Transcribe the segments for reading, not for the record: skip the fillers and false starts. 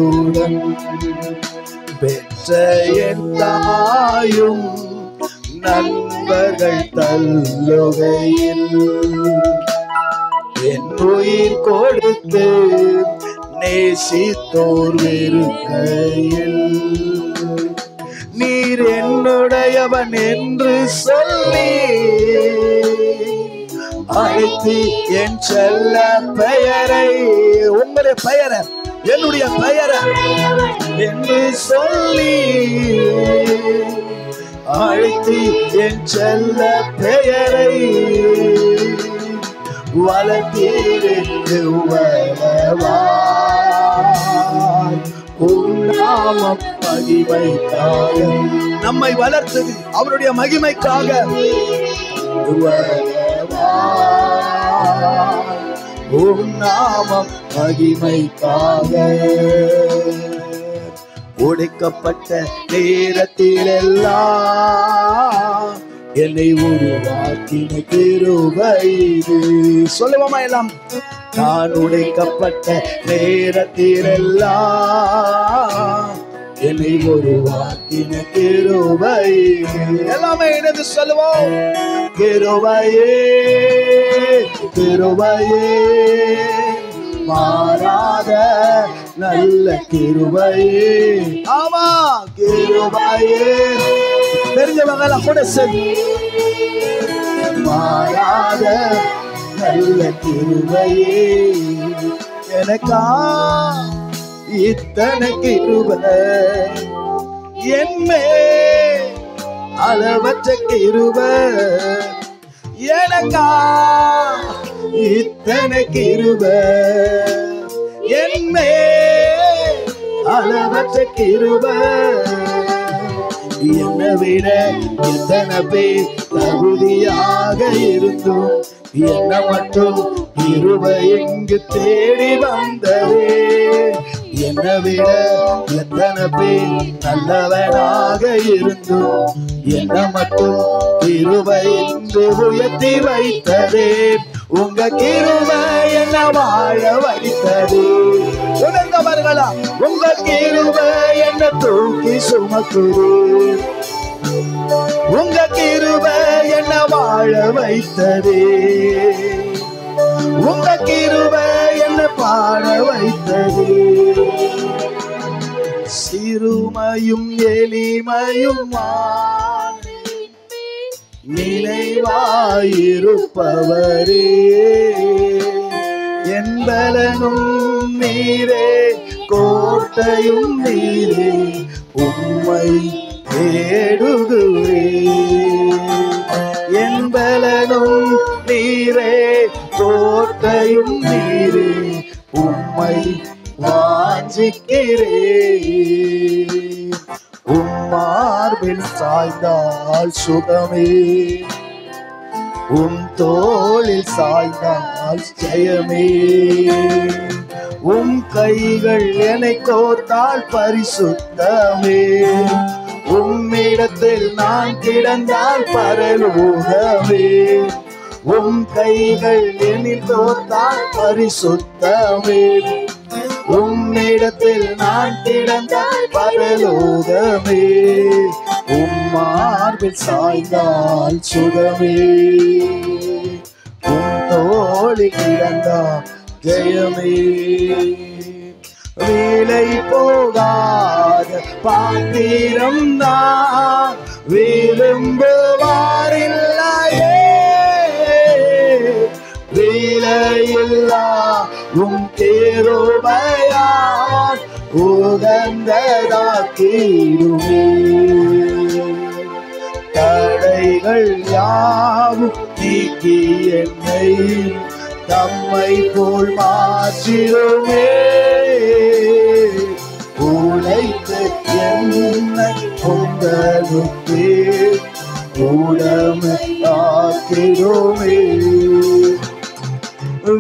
அத்துடன் பெற்ற என் தாயும் நண்பர்கள் தள்ளுகையில் என் உயிர் கொடுத்து நேசித்தோர் வெறுக்கையில் நீர் என்னுடையவன் என்று சொல்லி அழைத்து என் செல்ல பெயரை, உங்களுடைய பெயரை, என்னுடைய பெயரை என்று சொல்லி அழைத்து என் செல்ல பெயரை வளர்த்தீருக்கு நாமம் மகிமைக்காக, நம்மை வளர்த்தது அவருடைய மகிமைக்காக. நாமம் மகிமைக்காக உடைக்கப்பட்ட நேரத்திலெல்லாம் என்னை உருவாக்கின கிருபை இது. சொல்லுவோமா எல்லாம்? நான் உடைக்கப்பட்ட நேரத்திலெல்லாம் என்னை உருவாக்கின கிருபை. எல்லாமே இணைந்து சொல்லுவோம். கிருபையே கிருபையே மாறாத நல்ல கிருபையே. ஆமா, கிருபையே. தெரிஞ்சவங்க கூட சரி. மாறாத நல்ல கிருபையே எனக்கா இத்தனை கிருபை என்மே அளவற்ற கிருபை எனக்கா இத்தனை கிருபை என்மே அளவற்ற கிருபை. என்னை விட எத்தனை பேர் தகுதியாக இருந்தும் என்ன மட்டும் கிருபை எங்கு தேடி வந்ததே. என்னை விட எத்தனை பேர் நல்லவனாக இருந்தும் என்ன மட்டும் கிருபை என்று உயர்த்தி வைத்ததே. உங்க கிருபை என்ன வாழ வைத்தது. உணர்ந்தவர்களா? உங்க கிருபை என்ன தூக்கி சுமக்குது. உங்க கிருபை என்ன வாழ வைத்ததே. உங்க கிருபை என்ன பாட வைத்ததே. சிறுமையும் எளிமையும் நினைவாயிருப்பவரே என்பலனும் நீரே கோட்டையும் நீரே உம்மை தேடுகிறே. என்பலனும் நீரே கோட்டையும் நீரே உம்மை வாஞ்சிக்கிறே. உம்மார்பில் சாய்ந்தால் சுகமே, உம் தோளில் சாய்ந்தால் ஜெயமே. உம் கைகள் என்னை கோர்த்தால் பரிசுத்தமே. உம்மிடத்தில் நான் கிடந்தால் பரலோகமே. உம் கைகள் என்னில் கோர்த்தால் பரிசுத்தமே. உம்மிடத்தில் நான் கிடந்தால் பரலோகமே. உம்மார்பில் சாய்ந்தால் சுகமே, உம் தோளில் கிடந்தால் ஜெயமே. விலை போகாத பாத்திரம் நான் விரும்புவாரில்லையே. விலையில்லா உம் கிருபையால் உகந்ததாக்கிடுமே. தடைகள் யாவும் நீக்கி என்னை தம்மை போல் மாற்றிடுமே. உழைத்து என்னை உங்களுக்கே உடமையாக்கிடுமே.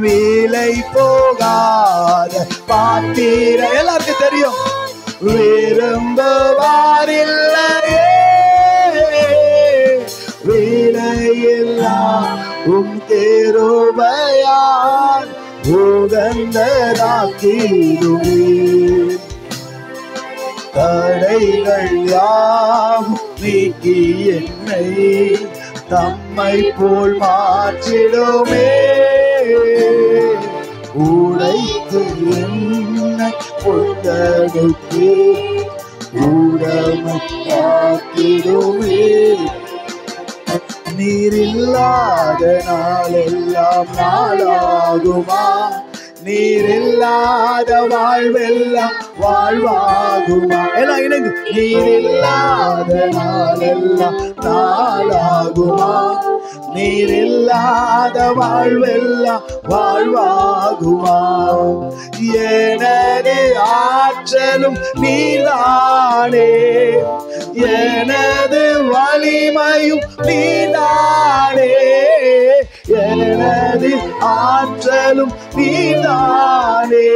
விலை போகாத பாத்திர எல்லாருக்கும் தெரியும். விரும்புவாரில்லையே. விலையில்லா உம் கிருபையால் உகந்ததாக்கிடுமே. தடைகள் யாவும் நீக்கி என்னை தம்மை போல் மாற்றிடுமே. உடைத்து என்னை கொண்டடுத்து உடமையாக்கிடுமே. நீரில்லாத நாளெல்லாம் நாளாகுமா? நீரில்லாத வாழ்வெல்லாம் வாழ்வாகுமா? எல்லாம் இணைந்து நீரில்லாத நாளெல்லாம் நாளாகுமா? நீரில்லாத வாழ்வெல்லாம் வாழ்வாகுமா? எனது ஆற்றலும் நீதானே, எனது வலிமையும் நீதானே, எனது ஆற்றலும் நீதானே,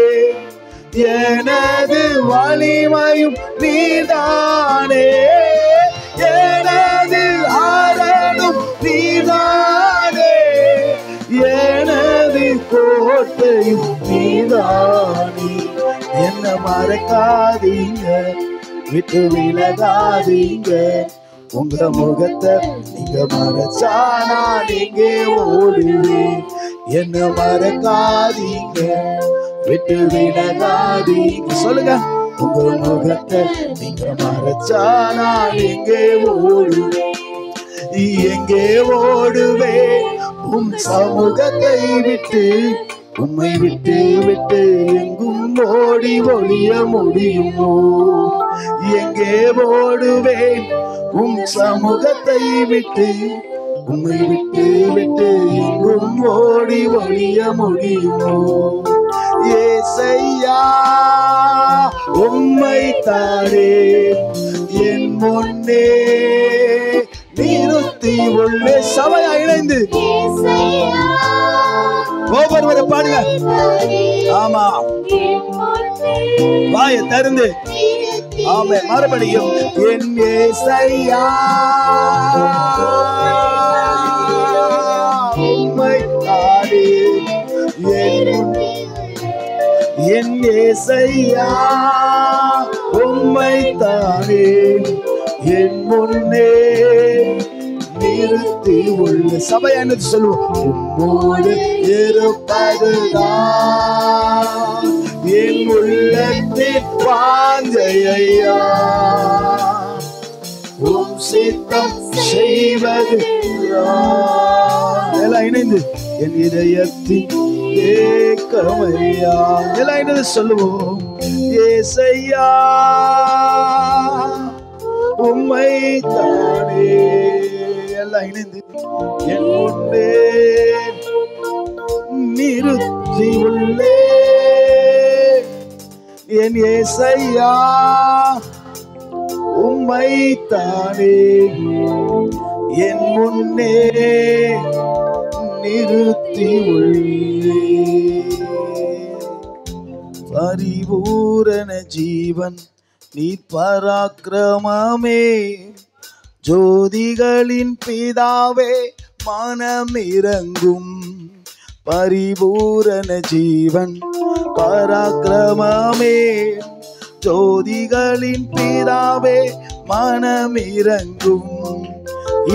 எனது வலிமையும் நீதானே, எனது ஆரணும் நீதானே, எனது கோட்டையும் நீதானே. என்ன மறக்காதீங்க, விட்டு விலகாதீங்க, உங்க முகத்தை நீங்க மறைச்சானா நீங்க ஓடுவேன். என்ன மறக்காதீங்க, விட்டு விலகாதீங்க, சொல்லுங்க. உங்க முகத்தை நீங்க மறைச்சானா நீங்க ஓடுவேன். எங்கே ஓடுவேன் உம் சமூகத்தை விட்டு? உம்மை விட்டு விட்டு எங்கும் ஓடி ஒளிய முடியுமோ? எங்கே ஓடுவேன் உம் சமூகத்தை விட்டு? உம்மை விட்டு விட்டு எங்கும் ஓடி ஒளிய முடியுமோ? ஏசையா உம்மை தானே என் முன்னே நிறுத்தி உள்ளே. சபையா இணைந்து ஒவ்வொருவரை பாடுங்க. ஆமா, வாயை திறந்து ஆமே. மறுபடியும் என் ஏசையா உம்மை தானே என் ஏசையா உம்மை தானே என் முன்னே நிறுத்தி உள்ள. சபையா என்று சொல்லுவோம். உம்மோடு இருப்பதுதான் என் உள்ளத்தின் வாஞ்சையா, உம் சித்தம் செய்வது எல்லாம் இணைந்து என் இதயத்தின் ஏக்கமையா. எல்லாம் இணைந்து சொல்லுவோம். ஏசையா உம்மை தானே. எல்லாம் இணைந்து என் முன்னே நிறுத்தி உள்ளே என் ஏசையா உம்மை தானே என் முன்னே நிறுத்தி உள்ளே. பரிபூரண ஜீவன் நீ பராக்கிரமமே, ஜோதிகளின் பிதாவே மனமிரங்கும். பரிபூரண ஜீவன் பராக்கிரமமே, ஜோதிகளின் பிதாவே மனமிரங்கும்.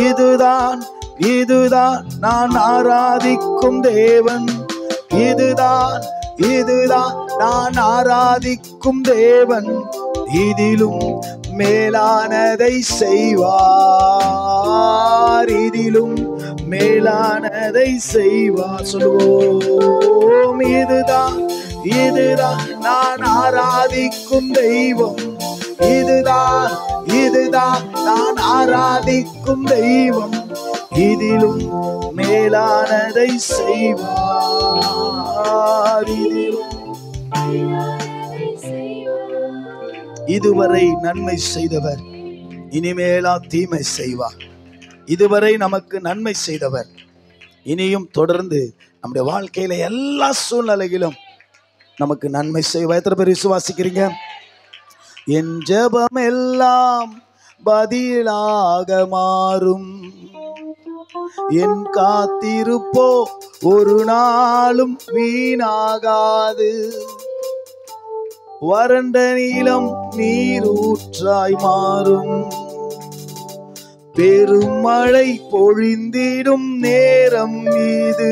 இதுதான் இதுதான் நான் ஆராதிக்கும் தேவன், இதுதான் இதுதான் நான் ஆராதிக்கும் தேவன், இதிலும் மேலானதை செய்வார், இதிலும் மேலானதை செய்வார். சொல்லுவோம். இதுதான் இதுதான் நான் ஆராதிக்கும் தெய்வம், இதுதான் இதுதான் நான் ஆராதிக்கும் தெய்வம், இதிலும் மேலானதை செய்வார், இதிலும். இதுவரை நன்மை செய்தவர் இனிமேலா தீமை செய்வார். இதுவரை நமக்கு நன்மை செய்தவர் இனியும் தொடர்ந்து நம்முடைய வாழ்க்கையில எல்லா சூழ்நிலையிலும் நமக்கு நன்மை செய்வார். எத்தனை பேர் விசுவாசிக்கிறீங்க? என் ஜெபம் எல்லாம் பதிலாக மாறும், என் காத்திருப்போ ஒரு நாளும் வீணாகாது. வறண்ட நீலம் நீரூற்றாய் மாறும். பெருமழை பொழிந்திடும் நேரம் இது,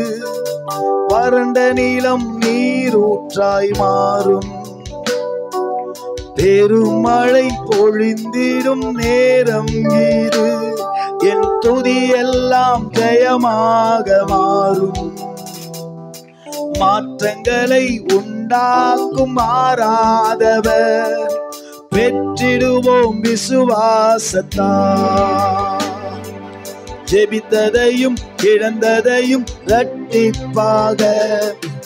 வறண்ட நீலம் நீரூற்றாய் மாறும். பெருமழை பொழிந்திடும் நேரம் இது, என் துதி எல்லாம் ஜெயமாக மாறும். மாற்றங்களை உண்டாக்கும் மாறாதவர், பெற்றிடுவோம் விசுவாசத்தால். ஜெபித்ததையும் இழந்ததையும் இரட்டிப்பாக,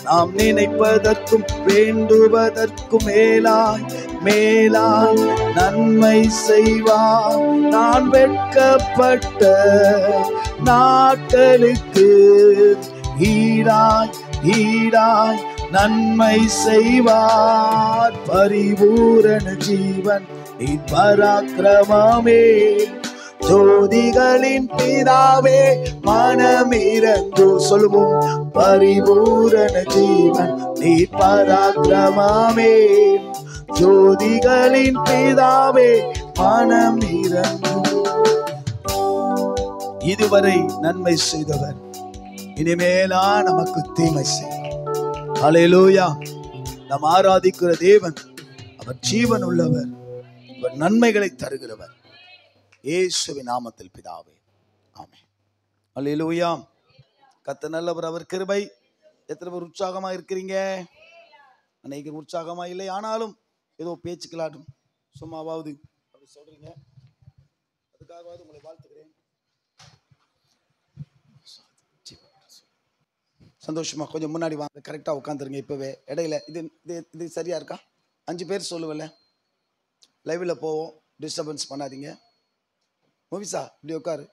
நாம் நினைப்பதற்கும் வேண்டுவதற்கும் மேலாய் மேலாய் நன்மை செய்வார். நான் வெட்கப்பட்ட நாட்களுக்கு ஈடாய் ஈடாய் நன்மை செய்வார். பரிபூரண ஜீவன் நீ பராக்கிரமமே, ஜோதிகளின் பிதாவே மனமிரங்கு. சொல்லுவோம், பரிபூரண ஜீவன் நீ பராக்கிரமமே, ஜோதிகளின் பிதாவே மனமிரங்கு. இதுவரை நன்மை செய்தவர் இனிமேலா நமக்கு தீமை செய்யும். ஹல்லேலூயா. நாம் ஆராதிக்கிற தேவன் அவர் ஜீவன் உள்ளவர், அவர் நன்மைகளை தருகிறவர். இயேசுவின் நாமத்தில் பிதாவே, ஆமென். ஹல்லேலூயா. கர்த்தர் நல்லவர், அவர் கிருபை. எத்தனை பேர் உற்சாகமா இருக்கிறீங்க? அநேகர் உற்சாகமா இல்லை, ஆனாலும் ஏதோ பேச்சுக்கலாட்டும் சும்மாவாவது அப்படி சொல்றீங்க. அதுக்காகவாவது உங்களை வாழ்த்துக்கிறேன். சந்தோஷமா கொஞ்சம் முன்னாடி வாங்க, கரெக்டாக உட்காந்துருங்க. இப்போவே இடையில இது இது இது சரியா இருக்கா? 5 பேர் சொல்லுவல, லைவ்ல போவோம், டிஸ்டர்பன்ஸ் பண்ணாதீங்க. மூவிஸா இப்படி உட்காரு,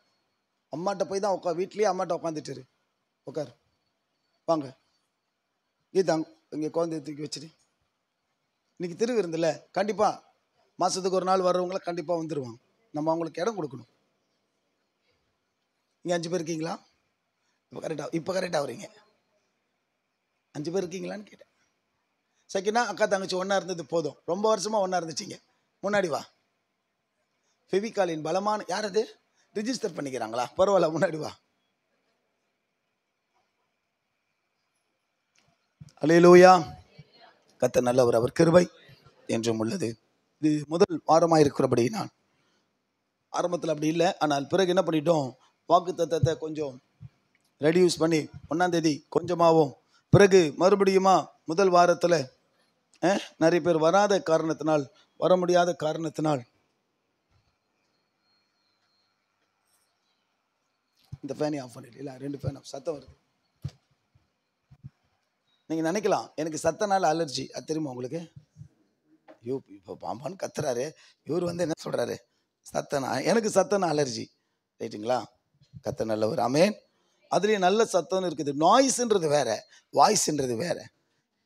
அம்மாட்ட போய் தான் உட்கார், வீட்லேயே அம்மாட்ட உட்காந்துட்டு உட்காரு. வாங்க இதுதாங்க, இங்கே குழந்தைய தூக்கி வச்சுட்டு. இன்னைக்கு திருவிருந்தில்ல, கண்டிப்பாக மாதத்துக்கு ஒரு நாள் வர்றவங்கள கண்டிப்பாக வந்துடுவாங்க. நம்ம அவங்களுக்கு இடம் கொடுக்கணும். இங்கே 5 பேர் இருக்கீங்களா? இப்போ கரெக்டாக வரீங்க. 5 பேர் இருக்கீங்களான்னு கேட்டேன். செகண்டா அக்கா தங்கச்சி ஒன்றா இருந்தது போதும், ரொம்ப வருஷமாக ஒன்றா இருந்துச்சிங்க. முன்னாடி வா. ஃபெவிகாலின் பலமான யார் அது? ரிஜிஸ்டர் பண்ணிக்கிறாங்களா? பரவாயில்ல, முன்னாடி வா. அல்லேலூயா. கர்த்தர் நல்லவர், அவர் கிருபை என்றும் உள்ளது. இது முதல் வாரமாக இருக்கிறபடி நான் ஆரம்பத்தில் அப்படி இல்லை, ஆனால் பிறகு என்ன பண்ணிட்டோம், வாக்குத்தத்தத்தை கொஞ்சம் ரெடியூஸ் பண்ணி 1ஆம் தேதி கொஞ்சமாகவும், பிறகு மறுபடியுமா முதல் வாரத்தில் நிறைய பேர் வராத காரணத்தினால், வர முடியாத காரணத்தினால் இந்த ஃபேனை ஆஃப் பண்ணிட்டு, இல்லை 2 ஃபேன் சத்தம் வருது. நீங்கள் நினைக்கலாம் எனக்கு சத்தனால அலர்ஜி, அது தெரியுமா உங்களுக்கு? ஐயோ இப்போ பாம்பான்னு கத்துறாரு இவர், என்ன சொல்கிறாரு, சத்தனா, எனக்கு சத்தனா அலர்ஜி. ரைட்டுங்களா? கர்த்தர் நல்லவர், ஆமென். அதுலேயும் நல்ல சத்தம்னு இருக்குது. நாய்ஸ்ன்றது வேற, வாய்ஸ்ன்றது வேற.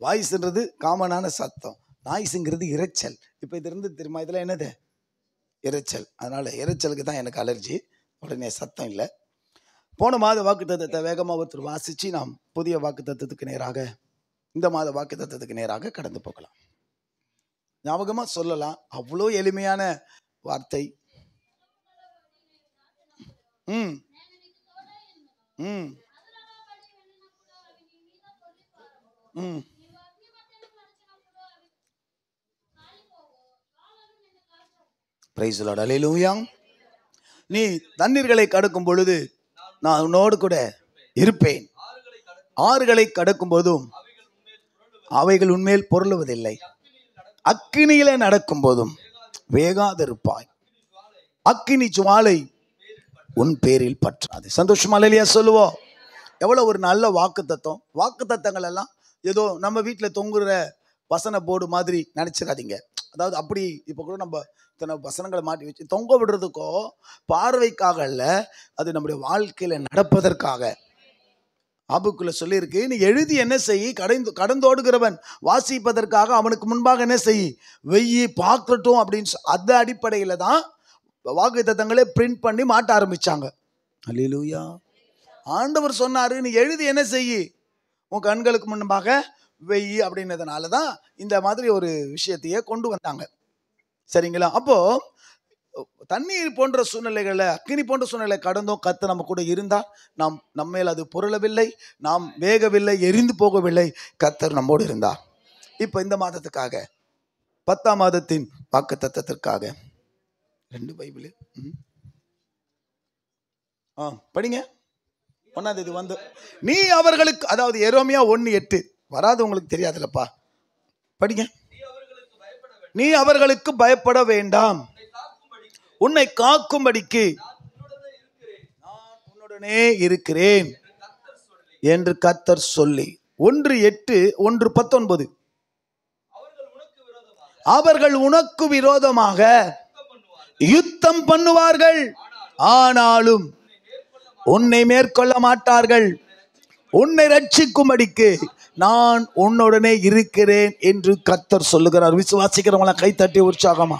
வாய்ஸ்ன்றது காமனான சத்தம், நாய்ஸுங்கிறது இரைச்சல். இப்போ இது இருந்து தெரியுமா, இதெல்லாம் என்னது? இரைச்சல். அதனால் இரைச்சலுக்கு தான் எனக்கு அலர்ஜி, உடனே சத்தம் இல்லை. போன மாத வாக்கு தத்தத்தை வேகமாக ஒருத்தர் வாசித்து நாம் புதிய வாக்கு தத்தத்துக்கு நேராக, இந்த மாத வாக்கு தத்தத்துக்கு நேராக கடந்து போகலாம். ஞாபகமாக சொல்லலாம், அவ்வளோ எளிமையான வார்த்தை. ம் ம் ம் பிரைஸ் தி லார்ட். அல்லேலூயா. நீ தண்ணீர்களை கடக்கும் பொழுது நான் உன்னோடு கூட இருப்பேன், ஆறுகளை கடக்கும் போதும் அவைகள் உன்மேல் பொருளுவதில்லை, அக்கினியில நடக்கும் போதும் வேகாதிருப்பாய், அக்கினி ஜுவாலை உன் பேரில் பற்றாது. சந்தோஷமா இல்லையா சொல்லுவோம்? எவ்வளோ ஒரு நல்ல வாக்கு தத்தம். வாக்கு தத்தங்கள் எல்லாம் ஏதோ நம்ம வீட்டில் தொங்குற வசன போர்டு மாதிரி நினச்சிடாதீங்க. அதாவது அப்படி இப்போ கூட நம்ம இத்தனை வசனங்களை மாட்டி வச்சு தொங்க விடுறதுக்கோ பார்வைக்காக இல்லை, அது நம்முடைய வாழ்க்கையில் நடப்பதற்காக. ஆபுக்குள்ள சொல்லியிருக்கு, நீ எழுதி என்ன செய், கடந்தோடுகிறவன் வாசிப்பதற்காக அவனுக்கு முன்பாக என்ன செய், வெய்யி பார்க்கட்டும் அப்படின்னு. அந்த அடிப்படையில் தான் வாக்கு தத்தங்களே பிரிண்ட் பண்ணி மாட்ட ஆரம்பிச்சாங்க. அல்லேலூயா. ஆண்டவர் சொன்னாரு, நீ எழுதி என்ன செய், உன் கண்களுக்கு முன்பாக வெயி அப்படின்றதுனால தான் இந்த மாதிரி ஒரு விஷயத்தையே கொண்டு வந்தாங்க. சரிங்களா? அப்போ தண்ணீர் போன்ற சூழ்நிலைகளை, அக்கினி போன்ற சூழ்நிலை கடந்தும் கர்த்தர் நம்ம கூட இருந்தால் நம்மேல் அது பொருளவில்லை, நாம் வேகவில்லை, எரிந்து போகவில்லை. கர்த்தர் நம்மோடு இருந்தார். இப்போ இந்த மாதத்துக்காக 10ஆம் மாதத்தின் வாக்குத்தத்தத்திற்காக 2 பைபிள் படிங்க. 1ஆம் தேதி வந்து நீ அவர்களுக்கு, அதாவது எரேமியா 1:8 வராது, உங்களுக்கு தெரியாதுல்லப்பா, படிங்க. நீ அவர்களுக்கு பயப்பட வேண்டாம், உன்னை காக்கும்படிக்கு நான் உன்னுடனே இருக்கிறேன் என்று கர்த்தர் சொல்லி. 1:8, 1:19 அவர்கள் உனக்கு விரோதமாக யுத்தம் பண்ணுவார்கள், ஆனாலும் உன்னை மேற்கொள்ள மாட்டார்கள். உன்னை ரட்சிக்கும்படிக்கு நான் உன்னுடனே இருக்கிறேன் என்று கர்த்தர் சொல்லுகிறார். விசுவாசிக்கிறவங்கள கைத்தட்டி உற்சாகமா.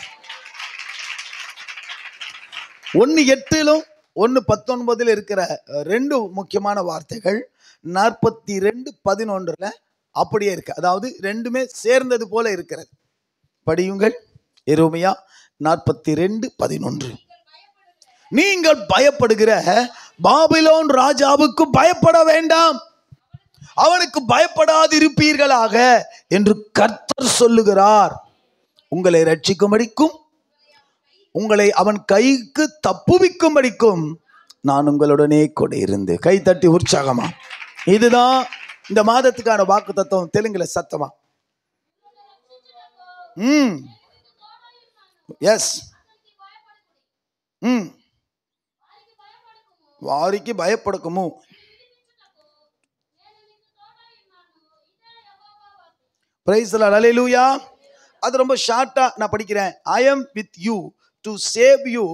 1:8 1:19 இருக்கிற 2 முக்கியமான வார்த்தைகள் 42:11 அப்படியே இருக்கு. அதாவது ரெண்டுமே சேர்ந்தது போல இருக்கிறது. படியுங்கள். எரேமியா 42:11. நீங்கள் பயப்படுகிற பாபிலோன் ராஜாவுக்கு பயப்பட வேண்டாம், அவனுக்கு பயப்படாதிருப்பீர்களாக என்று கர்த்தர் சொல்லுகிறார். உங்களை ரட்சிக்கும்படிக்கும் உங்களை அவன் கைக்கு தப்புவிக்கும்படிக்கும் நான் உங்களுடனே கூட இருந்து. கை தட்டி உற்சாகமா. இதுதான் இந்த மாதத்துக்கான வாக்கு தத்துவம். தெலுங்குல சத்தமா. எஸ். வாரிக்கு பயப்படக்குமோ. Praise the lord. ஹல்லேலூயா. அது ரொம்ப ஷார்ட்டா நான் படிக்கிறேன். I am with you to save you,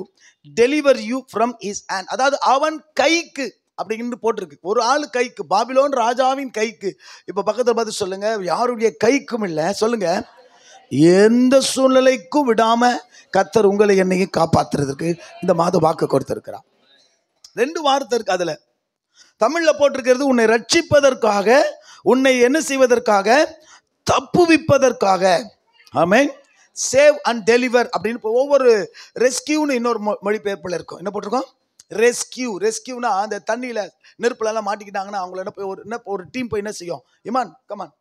deliver you from his hand. அதாவது அவன் கைக்கு அப்படிங்கிட்டு போட்டிருக்கு. ஒரு ஆள் கைக்கு, பாபிலோன் ராஜாவின் கைக்கு. இப்ப பக்கத்துல பார்த்து சொல்லுங்க, யாருடைய கைக்கும் இல்லை. சொல்லுங்க, எந்த சூழ்நிலைக்கும் விடாம கர்த்தர் உங்களை என்னையும் காப்பாத்துறதுக்கு இந்த மாத வாக்கு கொடுத்திருக்கிறார். 2 வார்த்தை இருக்கு அதுல. தமிழ்ல போட்டிருக்கிறது உன்னை ரட்சிப்பதற்காக, உன்னை என்ன செய்வதற்காக, தப்புவிப்பதற்காக. ஆமென். சேவ் அண்ட் டெலிவர் அப்படின்னு ஒவ்வொரு ரெஸ்கியூன்னு இன்னொரு மொழிபெயர்ப்பில் இருக்கும். என்ன போட்டிருக்கோம்? ரெஸ்கியூ. ரெஸ்கியூனா அந்த தண்ணியில நெருப்புல மாட்டிக்கிட்டாங்கன்னா அவங்கள என்ன ஒரு டீம் போய் என்ன செய்யும்? இமான் கமான்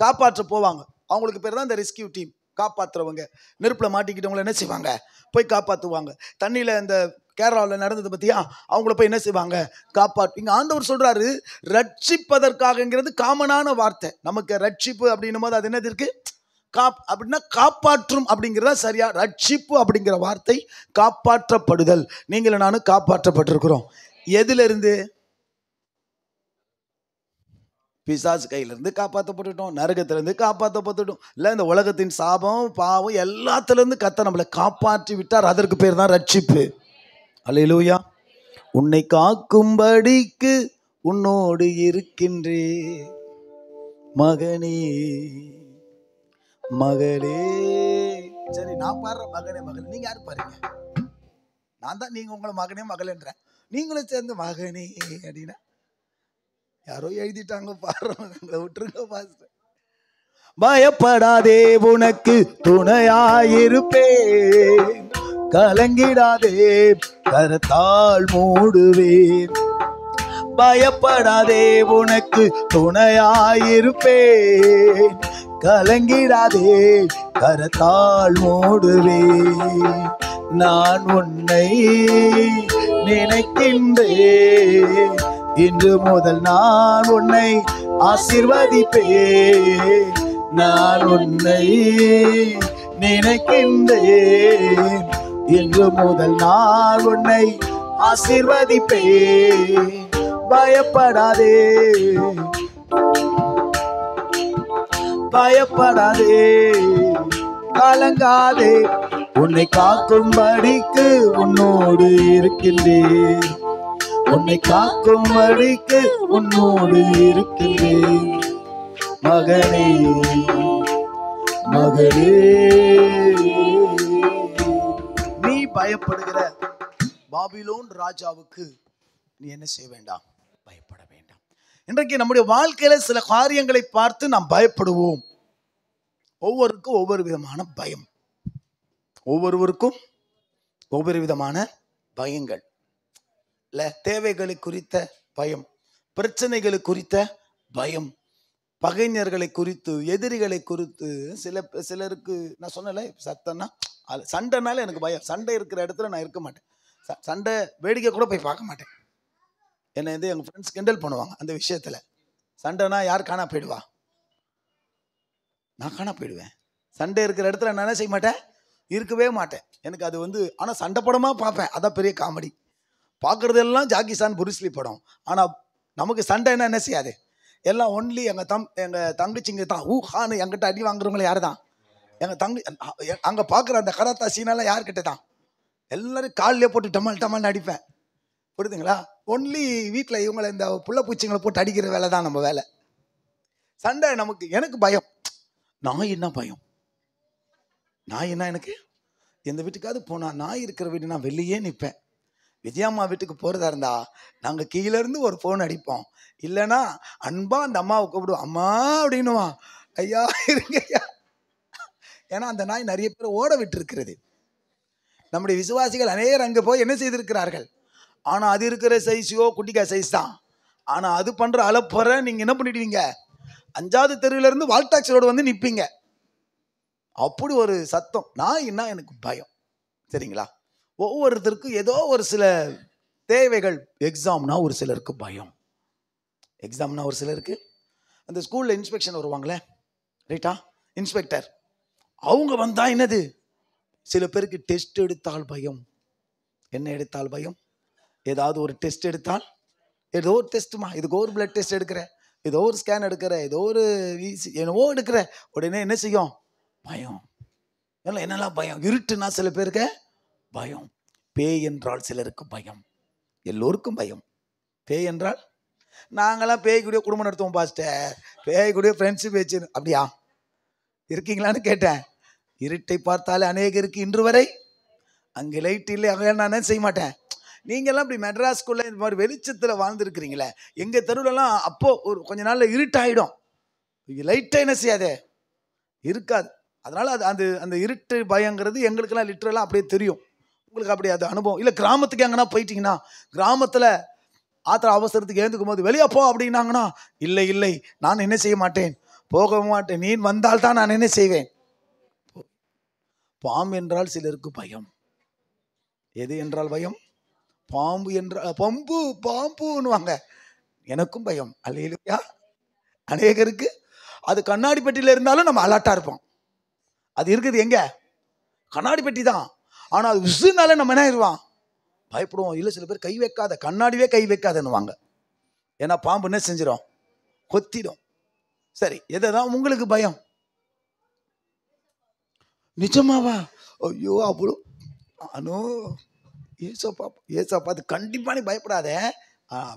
காப்பாற்ற போவாங்க. அவங்களுக்கு பேர் தான் இந்த ரெஸ்கியூ டீம். காப்பாற்றுறவங்க. நெருப்புல மாட்டிக்கிட்டவங்களை என்ன செய்வாங்க? போய் காப்பாற்றுவாங்க. தண்ணியில இந்த கேரளாவில் நடந்தது பத்தியா, அவங்கள போய் என்ன செய்வாங்க? காப்பாற்று. இங்க ஆண்டவர் சொல்றாரு ரட்சிப்பதற்காகங்கிறது காமனான வார்த்தை. நமக்கு ரட்சிப்பு அப்படின்னும் போது அது என்னது இருக்கு? அப்படின்னா காப்பாற்றும் அப்படிங்கிறதா சரியா. ரட்சிப்பு அப்படிங்கிற வார்த்தை காப்பாற்றப்படுதல். நீங்களும் நானும் காப்பாற்றப்பட்டிருக்கிறோம். எதுல இருந்து? பிசாசு கையிலிருந்து காப்பாற்றப்பட்டுட்டோம், நரகத்திலிருந்து காப்பாற்றப்பட்டுட்டோம். இல்லை, இந்த உலகத்தின் சாபம் பாவம் எல்லாத்திலிருந்து கர்த்தர் நம்மளை காப்பாற்றி விட்டார். அதற்கு பேர் தான் ரட்சிப்பு. அல்லேலூயா. உன்னை காக்கும்படிக்கு உன்னோடு இருக்கின்றே மகனே மகளே. சரி, நான் பாடுற மகனே மகளே, நீங்க யாரு பாருங்க? நான் தான் நீங்க உங்களை மகனே மகளேன்ற. நீங்களும் சேர்ந்து மகனே அப்படின்னா யாரோ எழுதிட்டாங்க, பாடுறவங்க விட்டுருங்க பாஸ்டர். பயப்படாதே, உனக்கு துணையாயிருப்பேன், கலங்கிடாதே, கரத்தால் மூடுவேன். பயப்படாதே, உனக்கு துணையாயிருப்பேன், கலங்கிடாதே, கரத்தால் மூடுவேன். நான் உன்னை நினைக்கின்றேன், இன்று முதல் நான் உன்னை ஆசீர்வதிப்பேன். நான் உன்னை நினைக்கின்றேன், இன்று முதல் நான் உன்னை ஆசீர்வதிப்பேன். பயப்படாதே, பயப்படாதே, கலங்காதே, உன்னை காக்கும்படிக்கு உன்னோடு இருக்கின்றேன். உன்னை காக்கும்படிக்கு உன்னோடு இருக்கின்றேன் மகனே மகளே. நீ பயப்படுகிற பாபிலோன் ராஜாவுக்கு நீ என்ன செய்ய வேண்டாம்? பயப்பட வேண்டாம். இன்றைக்கு நம்முடைய வாழ்க்கையில சில காரியங்களை பார்த்து நாம் பயப்படுவோம். ஒவ்வொருக்கும் ஒவ்வொரு விதமான பயம், ஒவ்வொருவருக்கும் ஒவ்வொரு விதமான பயங்கள் இல்ல. தேவைகளை குறித்த பயம், பிரச்சனைகளை குறித்த பயம், பகைஞர்களை குறித்து, எதிரிகளை குறித்து. சிலருக்கு நான் சொன்னல, சத்தம்னா சண்டைனால எனக்கு பயம். சண்டை இருக்கிற இடத்துல நான் இருக்க மாட்டேன். சண்டை வேடிக்கை கூட போய் பார்க்க மாட்டேன். என்னை வந்து எங்கள் ஃப்ரெண்ட்ஸ் கிண்டல் பண்ணுவாங்க அந்த விஷயத்தில். சண்டைனா யார் காணா போயிடுவா? நான் காணா போயிடுவேன். சண்டை இருக்கிற இடத்துல நான் என்ன செய்ய மாட்டேன், இருக்கவே மாட்டேன். எனக்கு அது வந்து, ஆனால் சண்டை படமாக பார்ப்பேன். அதான் பெரிய காமெடி. பார்க்குறதெல்லாம் ஜாக்கிசான், புருஸ்லி படம். ஆனால் நமக்கு சண்டைன்னா என்ன செய்யாது, எல்லாம் ஒன்லி எங்கள் தங்கச்சிங்க தான். ஹான்னு என்கிட்ட அடி வாங்குறவங்கள யார் தான்? எங்கள் அங்கே பார்க்குற அந்த கராத்தா சீனெல்லாம் யார்கிட்ட தான்? எல்லாரும் காலிலே போட்டு டமால் டமால்னு அடிப்பேன். புரியுதுங்களா? ஒன்லி வீட்டில் இவங்களை இந்த புள்ள பூச்சிங்களை போட்டு அடிக்கிற வேலை தான் நம்ம வேலை. சண்டை எனக்கு பயம். நாய் என்ன பயம்? நாய் என்ன எனக்கு? எந்த வீட்டுக்காவது போனால், நாய் இருக்கிற வீடு நான் வெளியே நிற்பேன். விஜயம்மா வீட்டுக்கு போகிறதா இருந்தா நாங்கள் கீழேருந்து ஒரு ஃபோன் அடிப்போம். இல்லைன்னா அன்பா அந்த அம்மாவை கூப்பிடுவோம். அம்மா அப்படின்னுவான். ஐயா இருங்க ஐயா. ஏன்னா அந்த நாய் நிறைய பேர் ஓட விட்டு இருக்கிறது. நம்முடைய விசுவாசிகள் அநேகர் அங்கே போய் என்ன செய்திருக்கிறார்கள். ஆனால் அது இருக்கிற சைஸோ குட்டிக்கா சைஸ் தான். ஆனால் அது பண்ணுற அலப்புற நீங்கள் என்ன பண்ணிடுவீங்க, 5வது தெருவிலேருந்து வால்டாக்ஸ் ரோடு வந்து நிற்பீங்க. அப்படி ஒரு சத்தம். நாய்னா எனக்கு பயம். சரிங்களா? ஒவ்வொருத்தருக்கும் ஏதோ ஒரு சில தேவைகள். எக்ஸாம்னா ஒரு சிலருக்கு பயம். எக்ஸாம்னா ஒரு சிலருக்கு, அந்த ஸ்கூலில் இன்ஸ்பெக்ஷன் வருவாங்களே, ரைட்டா, இன்ஸ்பெக்டர், அவங்க வந்தா என்னது, சில பேருக்கு டெஸ்ட் எடுத்தால் பயம். என்ன எடுத்தால் பயம்? ஏதாவது ஒரு டெஸ்ட் எடுத்தால், ஏதோ ஒரு டெஸ்ட்டுமா, இதுக்கு ஒரு பிளட் டெஸ்ட் எடுக்கிற, ஏதோ ஒரு ஸ்கேன் எடுக்கிற, ஏதோ ஒரு என்னவோ எடுக்கிற, உடனே என்ன செய்யும், பயம். என்னெல்லாம் பயம். இருட்டுனா சில பேருக்கு பயம். பேய் என்றால் சிலருக்கு பயம். எல்லோருக்கும் பயம். பேய் என்றால், நாங்களாம் பேய் கூடிய குடும்பம் நடத்துவோம் பாஸ்டர், பேய் கூடிய ஃப்ரெண்ட்ஸு பேச்சு. அப்படியா இருக்கீங்களான்னு கேட்டேன். இருட்டை பார்த்தாலே அநேகருக்கு இன்று வரை அங்கே லைட் இல்லை, அங்கே நான் செய்ய மாட்டேன். நீங்கள்லாம் இப்படி மெட்ராஸ்குள்ளே இந்த மாதிரி வெளிச்சத்தில் வாழ்ந்துருக்கிறீங்களே. எங்கள் தெருவிலலாம் அப்போது ஒரு கொஞ்ச நாளில் இருட்டாயிடும். லைட்டை என்ன செய்யாதே, இருக்காது. அதனால் அது அந்த இருட்டு பயங்கிறது எங்களுக்கெல்லாம் லிட்டரெல்லாம் அப்படியே தெரியும். உங்களுக்கு அப்படி அது அனுபவம் இல்லை? கிராமத்துக்கு எங்கன்னா போயிட்டீங்கன்னா, கிராமத்தில் ஆத்திர அவசரத்துக்கு ஏந்துக்கும் போது வெளியே போ அப்படின்னாங்கன்னா, இல்லை இல்லை நான் என்ன செய்ய மாட்டேன், போக மாட்டேன், நீ வந்தால் தான் நான் என்ன செய்வேன். பாம்பு என்றால் சிலருக்கு பயம். எது என்றால் பயம்? பாம்பு என்றால் பாம்புன்னுவாங்க. எனக்கும் பயம். அல்லேலூயா. அநேகருக்கு அது கண்ணாடி பெட்டியில் இருந்தாலும் நம்ம அலர்ட்டா இருப்போம். அது இருக்குது எங்க? கண்ணாடி பெட்டி தான். ஆனால் அது விசுனால நம்ம என்ன ஆயிடுவான், பயப்படுவோம். இல்லை சில பேர் கை வைக்காத, கண்ணாடியே கை வைக்காதன்னுவாங்க. ஏன்னா பாம்பு என்ன செஞ்சிடும், கொத்திடும். சரி, எதான் உங்களுக்கு பயம்? நிஜமாவா? ஐயோ அவ்வளோ நானும் ஏசப்பா அது கண்டிப்பாக நீ பயப்படாத.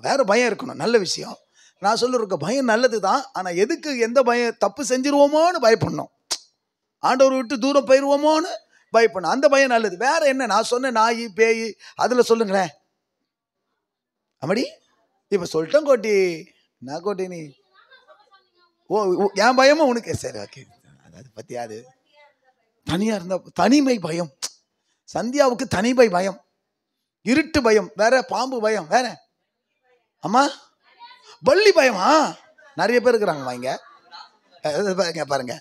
வேற பயம் இருக்கணும், நல்ல விஷயம். நான் சொல்லிருக்க பயம் நல்லது தான். ஆனால் எதுக்கு, எந்த பயம், தப்பு செஞ்சிருவோமோன்னு பயப்படணும், ஆண்டவர் விட்டு தூரம் போயிடுவோமோன்னு பயப்படணும். அந்த பயம் நல்லது. வேற என்ன? நான் சொன்ன நாய் பேய் அதில் சொல்லுங்களேன். அப்படி இப்போ சொல்லிட்டேன் கோட்டி. நான் கோட்டி நீ என் பயமும் உனக்கு சரி ஓகே. அது பற்றி அது தனியாக இருந்தால் தனிமை பயம். சந்தியாவுக்கு தனிமை பயம், இருட்டு பயம், வேற பாம்பு பயம், வேற அம்மா பள்ளி பயமா நிறைய பேர் இருக்கிறாங்கம்மா இங்கே பாருங்க.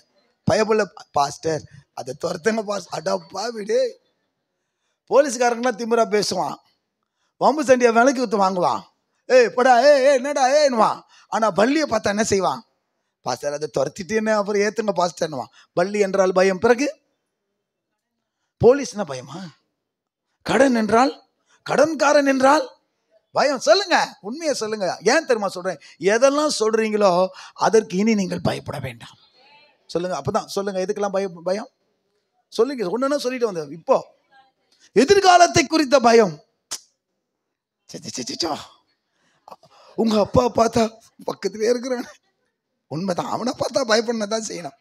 பயப்புள்ள பாஸ்டர் அதை துரத்துங்க பாஸ்டர். அடப்பா விடு. போலீஸ்காரங்களாம் திமிரா பேசுவான், வம்பு சண்டியை விலைக்கு ஊற்று வாங்குவான். படா என்னடா ஏன்னுவான். ஆனால் பள்ளியை பார்த்தா என்ன செய்வான், பாஸ்டர் அதை துரத்திட்டு என்ன அப்புறம் ஏற்றுங்க பாஸ்டர்னுவான். பள்ளி என்றால் பயம். பிறகு போலீஸ்னா பயமா? கடன் என்றால், கடன்காரன் என்றால் பயம். சொல்லுங்க, உண்மையை சொல்லுங்க. ஏன் தெரியுமா சொல்றேன்? எதெல்லாம் சொல்றீங்களோ அதற்கு இனி நீங்கள் பயப்பட வேண்டாம். சொல்லுங்க, அப்பதான் சொல்லுங்க. எதுக்கெல்லாம் பயம் சொல்லுங்க. ஒண்ணுன்னா சொல்லிட்டு வந்தேன். இப்போ எதிர்காலத்தை குறித்த பயம். உங்க அப்பா பார்த்தா பக்கத்திலே இருக்கிறான், உண்மைதான். அவனை பார்த்தா பயப்படதான் செய்யணும்.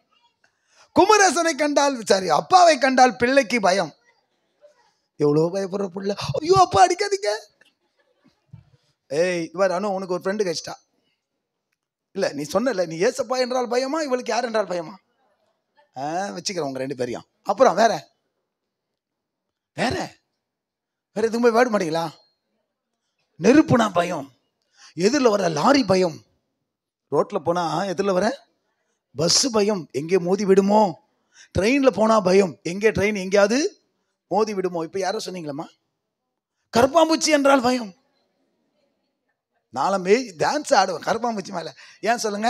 குமரேசனை கண்டால், சரி அப்பாவை கண்டால் பிள்ளைக்கு பயம். எவ்வளோ பயப்படுற பிள்ளை. ஐயோ அப்பா அடிக்காதீங்க. இது மாதிரி அனு உனக்கு ஒரு ஃப்ரெண்டு கழிச்சிட்டா. இல்ல நீ சொன்ன நீ ஏசப்பா என்றால் பயமா, இவளுக்கு யார் என்றால் பயமா? வச்சுக்கிறேன் உங்க 2 பேரையும். அப்புறம் வேற வேற வேற எதுவுமே வேட மாட்டீங்களா? நெருப்புனா பயம், எதிரில் வர லாரி பயம், ரோட்ல போனா எதிரில் வர பஸ் பயம், எங்கே மோதி விடுமோ. ட்ரெயின்ல போனா பயம், எங்கே ட்ரெயின் எங்கேயாவது மோதி விடுமோ. இப்ப யாரோ சொன்னீங்களம்மா கருப்பாம்பூச்சி என்றால் பயம். நாளமே டான்ஸ் ஆடுவேன் கருப்பாம்பூச்சி மேல. ஏன் சொல்லுங்க?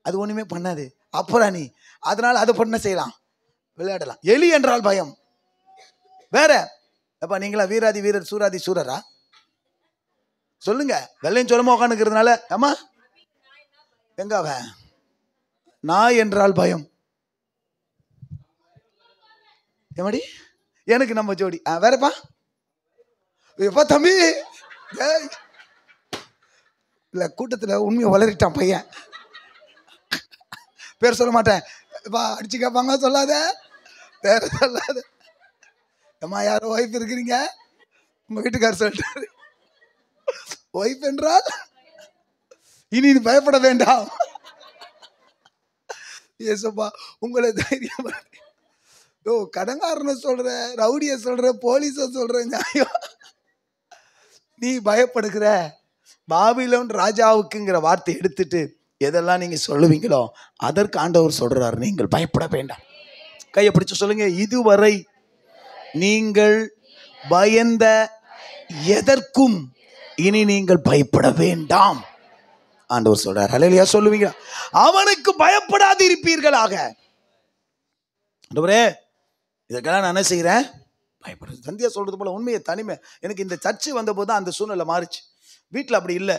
அது ஒண்ணுமே பண்ணாது. அப்புறம் நீ அதனால அதை பண்ண செய்யலாம், விளையாடலாம். எலி என்றால் பயம். வேற அப்ப நீங்களா வீராதி வீரர் சூராதி சூரரா? சொல்லுங்க. வெள்ளையும் சொல்லமா உட்காந்துக்கிறதுனால அம்மா எங்க அவன்? நாய் என்றால் பயம். எப்படி எனக்கு நம்ம ஜோடி. வேறப்பா எப்பா தம்பி இல்ல கூட்டத்துல உண்மையை வளரிட்டான் பையன். பேர் சொல்ல மாட்டேன், அடிச்சு கேட்பாங்க, சொல்லாத பேர சொல்லாத. அம்மா யாரும் ஒய்ஃப் இருக்கிறீங்க? உங்க வீட்டுக்காரர் சொல்லிட்டாரு ஒய்ஃப் என்றால் இனி நீ பயப்பட வேண்டாம். ஏசப்பா உங்களை தைரியம். கடங்காரனை சொல்ற, ரவுடிய சொல்ற, போலீஸ சொல்ற, நியாயம் நீ பயப்படுகிற. பாபிலோன் ராஜாவுக்குங்கிற வார்த்தை எடுத்துட்டு எதெல்லாம் நீங்க சொல்லுவீங்களோ அதற்கு ஆண்டவர் சொல்றாரு, நீங்கள் பயப்பட வேண்டாம். கையை பிடிச்சு சொல்லுங்க, இதுவரை நீங்கள் பயந்த எதற்கும் இனி நீங்கள் பயப்பட வேண்டாம். ஆண்டவர் சொல்றார். அல்லேலூயா சொல்லுவீங்க. அவனுக்கு பயப்படாது இருப்பீர்களாக. ஆண்டவரே இதற்கெல்லாம் நான் என்ன செய்கிறேன்? பயப்படுறது. சந்தியா சொல்றது போல உண்மையை தனிமை. எனக்கு இந்த சர்ச்சு வந்த போது தான் அந்த சூழ்நிலை மாறிச்சு. வீட்டில் அப்படி இல்லை,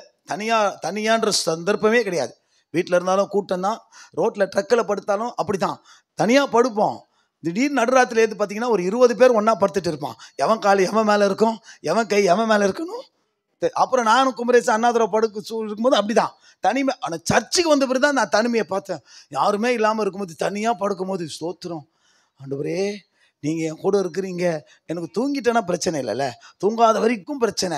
தனியான்ற சந்தர்ப்பமே கிடையாது. வீட்டில் இருந்தாலும் கூட்டம் தான், ரோட்டில் ட்ரக்கில் படுத்தாலும் அப்படித்தான், தனியாக படுப்போம். திடீர்னு நடுராத்திரில எடுத்து பார்த்தீங்கன்னா ஒரு 20 பேர் ஒன்றா படுத்துட்டு இருப்பான். எவன் கால் எவன் மேலே இருக்கும், எவன் கை எவன் மேலே இருக்கணும். அப்புறம் நானும் குமரேசன் அண்ணாதுரை இருக்கும்போது அப்படிதான் தனிமை. ஆனால் சர்ச்சுக்கு வந்த பிறகு தான் நான் தனிமையை பார்த்தேன். யாருமே இல்லாமல் இருக்கும்போது தனியாக படுக்கும்போது ஸ்தோத்திரம் ஆண்டவரே நீங்கள் என் கூட இருக்கிறீங்க. எனக்கு தூங்கிட்டேன்னா பிரச்சனை இல்லைல்ல, தூங்காத வரைக்கும் பிரச்சனை.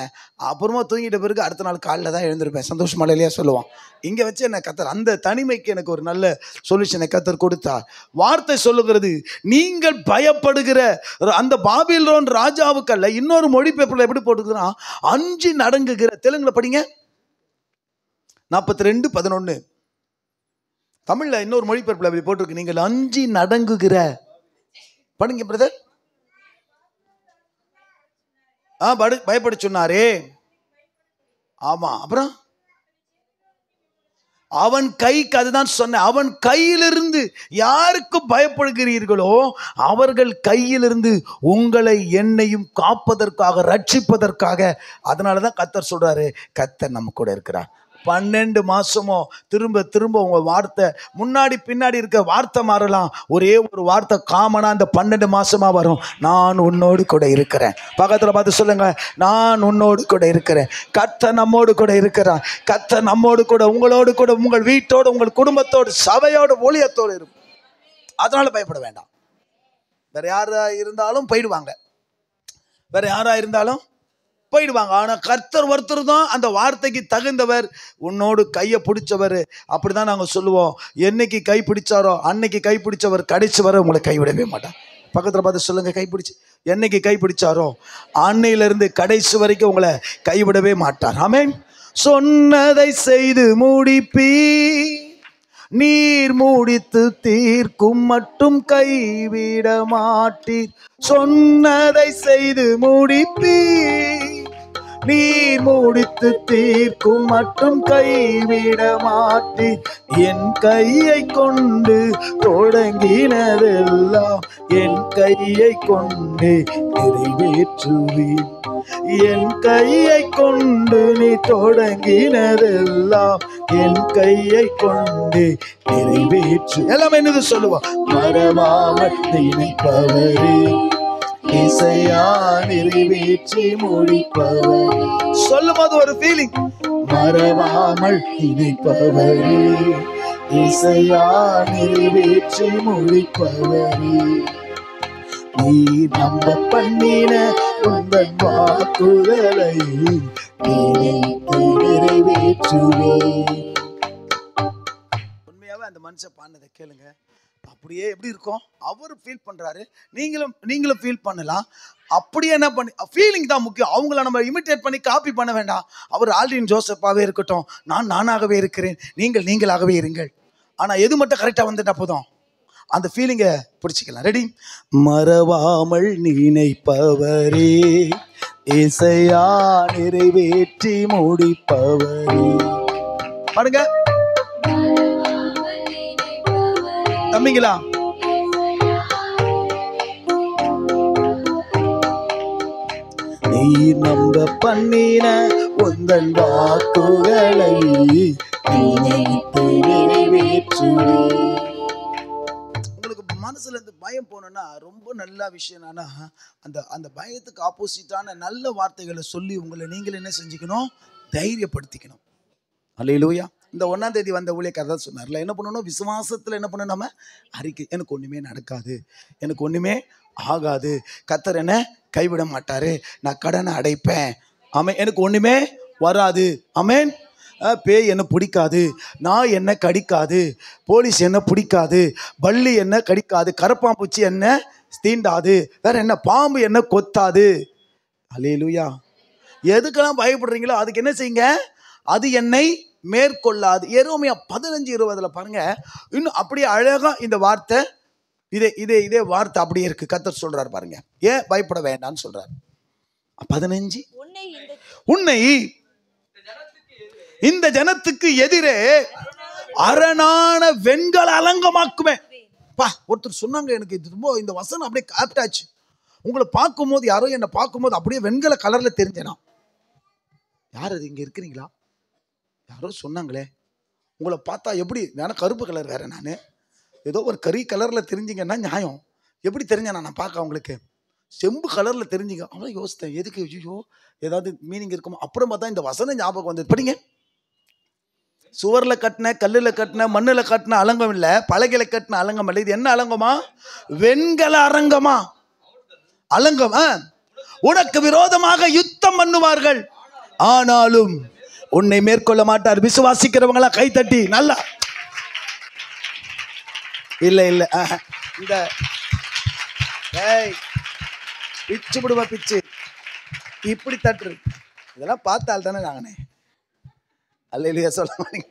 அப்புறமா தூங்கிட்ட பிறகு அடுத்த நாள் காலையில் தான் எழுந்திருப்பேன். சந்தோஷமா இல்லையா சொல்லுவான். இங்கே வச்சு என்ன கத்தர் அந்த தனிமைக்கு எனக்கு ஒரு நல்ல சொல்யூஷனை கத்தர் கொடுத்தார். வார்த்தை சொல்லுகிறது, நீங்கள் பயப்படுகிற அந்த பாபிலோன் ராஜாவுக்கல்ல. இன்னொரு மொழிபெயர்ப்புல எப்படி போட்டுக்கிறா, அஞ்சி நடுங்குகிற. தெலுங்குல படிங்க 42:11. தமிழ்ல இன்னொரு மொழிபெயர்ப்புல அப்படி போட்டிருக்கு, நீங்கள் அஞ்சி நடுங்குகிற. படிங்க பிரதர். பயப்பட சொன்னாரே. ஆமா, அப்புறம் அவன் கைக்கு, அதுதான் சொன்ன, அவன் கையிலிருந்து யாருக்கு பயப்படுகிறீர்களோ அவர்கள் கையிலிருந்து உங்களை என்னையும் காப்பதற்காக, ரட்சிப்பதற்காக. அதனாலதான் கர்த்தர் சொல்றாரு, கர்த்தர் நம்ம கூட இருக்கிறார். 12 மாசமோ திரும்ப திரும்ப உங்க வார்த்தை முன்னாடி பின்னாடி இருக்க வார்த்தை மாறலாம், ஒரே ஒரு வார்த்தை காமனா அந்த 12 மாசமா வரும். நான் உன்னோடு கூட இருக்கிறேன். பக்கத்துல பார்த்து சொல்லுங்க, நான் உன்னோடு கூட இருக்கிறேன். கர்த்தர் நம்மோடு கூட இருக்கிறான். கர்த்தர் நம்மோடு கூட, உங்களோடு கூட, உங்கள் வீட்டோடு, உங்கள் குடும்பத்தோடு, சபையோடு, ஊழியத்தோடு இருக்கும். அதனால பயப்பட வேண்டாம். வேற யாரா இருந்தாலும் போயிடுவாங்க, வேற யாரா இருந்தாலும் போயிடுவாங்க. ஆனா கர்த்தர் ஒருத்தர் தான் அந்த வார்த்தைக்கு தகுந்தவர், உன்னோடு கையை பிடிச்சவர். அப்படிதான் நாங்க சொல்லுவோம். என்னைக்கு கை பிடிச்சாரோ அன்னைக்கு கை பிடிச்சவர் கடைசி வரை உங்களை கைவிடவே மாட்டார். பக்கத்துல பார்த்து சொல்லுங்க, கை பிடிச்சு என்னைக்கு கை பிடிச்சாரோ அன்னையிலிருந்து கடைசி வரைக்கும் உங்களை கைவிடவே மாட்டார். ஆமென். சொன்னதை செய்து முடிப்பீ, நீர் முடித்து தீர்க்கும் மட்டும் கைவிட மாட்டீர். சொன்னதை செய்து முடிப்பீ, நீர் முடித்து தீர்க்கும் மட்டும் கைவிட மாட்டீர். என் கையை கொண்டு தொடங்கினதெல்லாம் என் கையை கொண்டு நிறைவேற்றுவீர். என் கையை கொண்டு நீ தொடங்கினதெல்லாம் என் கையை கொண்டு நிறைவேற்று. எல்லாமே என்னது சொல்லுவான், மறவாமல் நினைப்பவரே, இசையா நிறைவேற்றி முடிப்பவர். சொல்லும் போது ஒரு ஃபீலிங், மறவாமல் நினைப்பவரே, இசையா நிறைவேற்றி முடிப்பவரே. நீ நம்ப பண்ணின உந்தன் வாக்குதலை நீ நிறைவேற்றுவே. அந்த மனுஷன் பாடினதை கேளுங்க, அப்படியே எப்படி இருக்கும், அவர் ஃபீல் பண்றாரு, நீங்களும் ஃபீல் பண்ணலாம். அப்படியே என்ன பண்ணி, ஃபீலிங் தான் முக்கியம். அவங்கள நம்ம இமிட்டேட் பண்ணி காப்பி பண்ண வேண்டாம். அவர் ஆல்டின் ஜோசப்பாவே இருக்கட்டும், நான் நானாகவே இருக்கிறேன், நீங்கள் நீங்களாகவே இருங்கள். ஆனா எது மட்டும் கரெக்டா வந்துட்டா போதும், அந்த ஃபீலிங்கை பிடிச்சிக்கலாம். ரெடி? மறவாமல் நினைப்பவரே இசையா நிறைவேற்றி முடிப்பவரே. பாருங்க தம்பிங்களா, நீ நம்ப பண்ணின உந்தன் வாக்குகளை நினைத்து நிறைவேற்று. உங்களுக்கு மனசுல இருந்து பயம் போனோம்னா ரொம்ப நல்ல விஷயம். ஆனா அந்த பயத்துக்கு ஆப்போசிட்டான நல்ல வார்த்தைகளை சொல்லி உங்களை நீங்களே என்ன செஞ்சுக்கணும், தைரியப்படுத்திக்கணும். அல்லேலூயா. இந்த 1ஆம் தேதி வந்த ஊழியக்காரர் தான் சொன்னார்ல, என்ன பண்ணணும், விசுவாசத்தில் என்ன பண்ணணும், நம்ம அறிக்கை, எனக்கு ஒன்றுமே நடக்காது, எனக்கு ஒன்றுமே ஆகாது, கர்த்தர் என்ன கைவிட மாட்டாரு, நான் கடனை அடைப்பேன், ஆமென், எனக்கு ஒன்றுமே வராது, ஆமென், பேய் என்ன பிடிக்காது, நான் என்ன கடிக்காது, போலீஸ் என்ன பிடிக்காது, பள்ளி என்ன கடிக்காது, கரப்பாம்பூச்சி என்ன தீண்டாது, வேற என்ன பாம்பு என்ன கொத்தாது. அல்லேலூயா. எதுக்கெல்லாம் பயப்படுறீங்களோ அதுக்கு என்ன செய்யுங்க, அது என்னை மேற்கொள்ளாது. எரேமியா 15:20 பாருங்க, இன்னும் அப்படியே அழகா இந்த வார்த்தை, இதே வார்த்தை அப்படியே இருக்கு. கர்த்தர் சொல்றாரு பாருங்க, ஏன் பயப்பட வேண்டாம்னு சொல்றாரு. 15, உன்னை இந்த ஜனத்துக்கு எதிரே அரணான வெண்கல அலங்கமாக்குமே. ஒருத்தர் சொன்னாங்க, எனக்கு இது ரொம்ப இந்த வசனம் அப்படியே காப்டாச்சு. உங்களை பார்க்கும்போது, யாரோ என்னை பார்க்கும்போது அப்படியே வெண்கல கலர்ல தெரிஞ்சேனா. யார் அது, இங்க இருக்கிறீங்களா? யாரோ சொன்னாங்களே, உங்களை பார்த்தா எப்படி, வேணா கருப்பு கலர் வேற, நான் ஏதோ ஒரு கறி கலர்ல தெரிஞ்சிங்கன்னா நியாயம், எப்படி தெரிஞ்சேன் நான் பார்க்க, உங்களுக்கு செம்பு கலர்ல தெரிஞ்சிங்க. அவன் யோசித்தேன், எதுக்கு, ஐயோ ஏதாவது மீனிங் இருக்குமா. அப்புறம் பார்த்தா இந்த வசனம் ஞாபகம் வந்தது. படிங்க, சுவர்ல கட்டின, கல்லுல கட்டின, மண்ணுல கட்டின அலங்கம் இல்ல, பலகையில கட்டின அலங்கம் இல்ல. இது என்ன அலங்கமா, வெண்கல அரங்கமா அலங்கம். உனக்கு விரோதமாக யுத்தம் பண்ணுவார்கள், ஆனாலும் உன்னை மேற்கொள்ள மாட்டார். விசுவாசிக்கிறவங்களா கை தட்டி நல்லா. இல்ல இந்த பிச்சு விடுவா, பிச்சு இப்படி தட்டு, இதெல்லாம் பார்த்தால் தானே நாங்கனே. அல்லேலூயா சொல்ல மாட்டீங்க.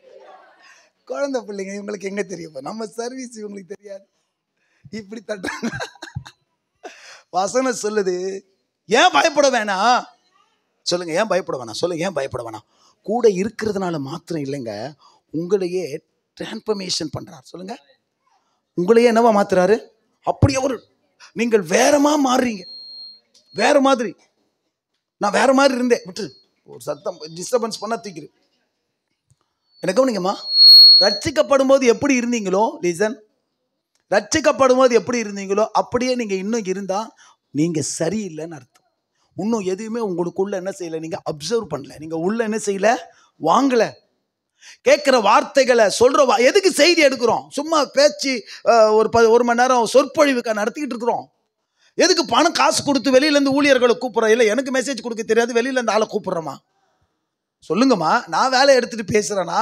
குழந்தை பிள்ளைங்க இவங்களுக்கு எங்க தெரியும், நம்ம சர்வீஸ் இவங்களுக்கு தெரியாது. இப்படி தட்டுறாங்க. வசனம் சொல்லுது, ஏன் பயப்பட வேணாம் சொல்லுங்க, ஏன் பயப்பட வேணாம் சொல்லுங்க, ஏன் பயப்பட வேணாம். கூட இருக்கிறதுனால மாத்திரம் இல்லைங்க, உங்களையே டிரான்ஸ்ஃபர்மேஷன் பண்றார். சொல்லுங்க, உங்களையே என்னவா மாத்துறாரு, அப்படியே ஒரு நீங்கள் வேறமா மாறுறீங்க. வேற மாதிரி, நான் வேற மாதிரி இருந்தேன், விட்டு ஒரு சத்தம் டிஸ்டர்பன்ஸ் பண்ண தூக்கிடு. எனக்கு கவனிங்கம்மா, ரட்சிக்கப்படும் போது எப்படி இருந்தீங்களோ, லிசன், ரட்சிக்கப்படும் போது எப்படி இருந்தீங்களோ அப்படியே நீங்க இன்னும் இருந்தா நீங்க சரியில்லைன்னு அர்த்தம். இன்னும் எதுவுமே உங்களுக்குள்ள என்ன செய்யல, நீங்க அப்சர்வ் பண்ணல, நீங்க உள்ள என்ன செய்யல, வாங்கல. கேட்கிற வார்த்தைகளை சொல்ற, எதுக்கு செய்தி எடுக்கிறோம், சும்மா பேச்சு ஒரு மணி நேரம் சொற்பொழிவுக்கா நடத்திக்கிட்டு இருக்கிறோம். எதுக்கு பணம் காசு கொடுத்து வெளியில இருந்து ஊழியர்களை கூப்பிடுறோம், இல்லை எனக்கு மெசேஜ் கொடுக்க தெரியாது வெளியில இருந்து ஆளை கூப்பிடுறோமா, சொல்லுங்கம்மா. நான் வேலை எடுத்துட்டு பேசுறேனா,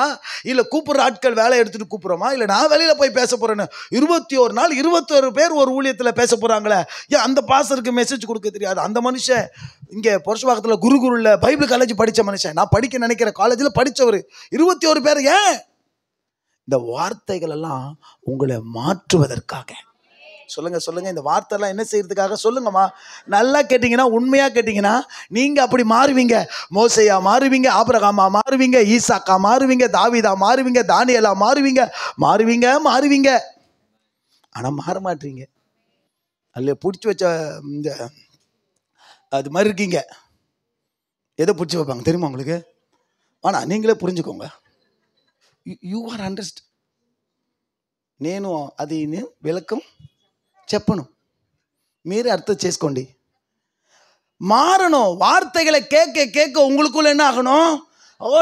இல்ல கூப்பிடுற ஆட்கள் வேலை எடுத்துட்டு கூப்பிடுறோமா, இல்ல நான் வெளியில போய் பேச போறேன்னு 21 நாள் 21 பேர் ஒரு ஊழியத்துல பேச போறாங்களே, ஏன் அந்த பாஸ்டருக்கு மெசேஜ் கொடுக்க தெரியாது? அந்த மனுஷன் இங்க பொருஷவாக்கத்துல குருகுருல பைபிள் காலேஜ் படிச்ச மனுஷன், நான் படிக்க நினைக்கிற காலேஜ்ல படிச்சவர், 21 பேர். ஏன்? இந்த வார்த்தைகள் எல்லாம் உங்களை மாற்றுவதற்காக. சொல்லுங்க, இந்த வார்த்தை எல்லாம் என்ன செய்யறதுக்காக? சொல்லுங்கம்மா, நல்லா கேட்டீங்கன்னா, உண்மையா கேட்டீங்கன்னா நீங்க அப்படி மாறுவீங்க. மோசையா மாறுவீங்க, ஆபிரகாமா மாறுவீங்க, ஈசாக்கா மாறுவீங்க, தாவீதா மாறுவீங்க, தானியேலா மாறுவீங்க. ஆனா மாற மாட்டீங்க. அல்ல பிடிச்சி வச்ச இந்த அது மாதிரி இருக்கீங்க. எதை பிடிச்சி வைப்பாங்க தெரியுமா உங்களுக்கு? ஆனா நீங்களே புரிஞ்சுக்கோங்க. You are understand. నేను అది విలకం చెప్పను, మీరే అర్థం చేసుకోండి. மாறணும். வார்த்தைகளை கேட்க உங்களுக்குள்ள என்ன ஆகணும்?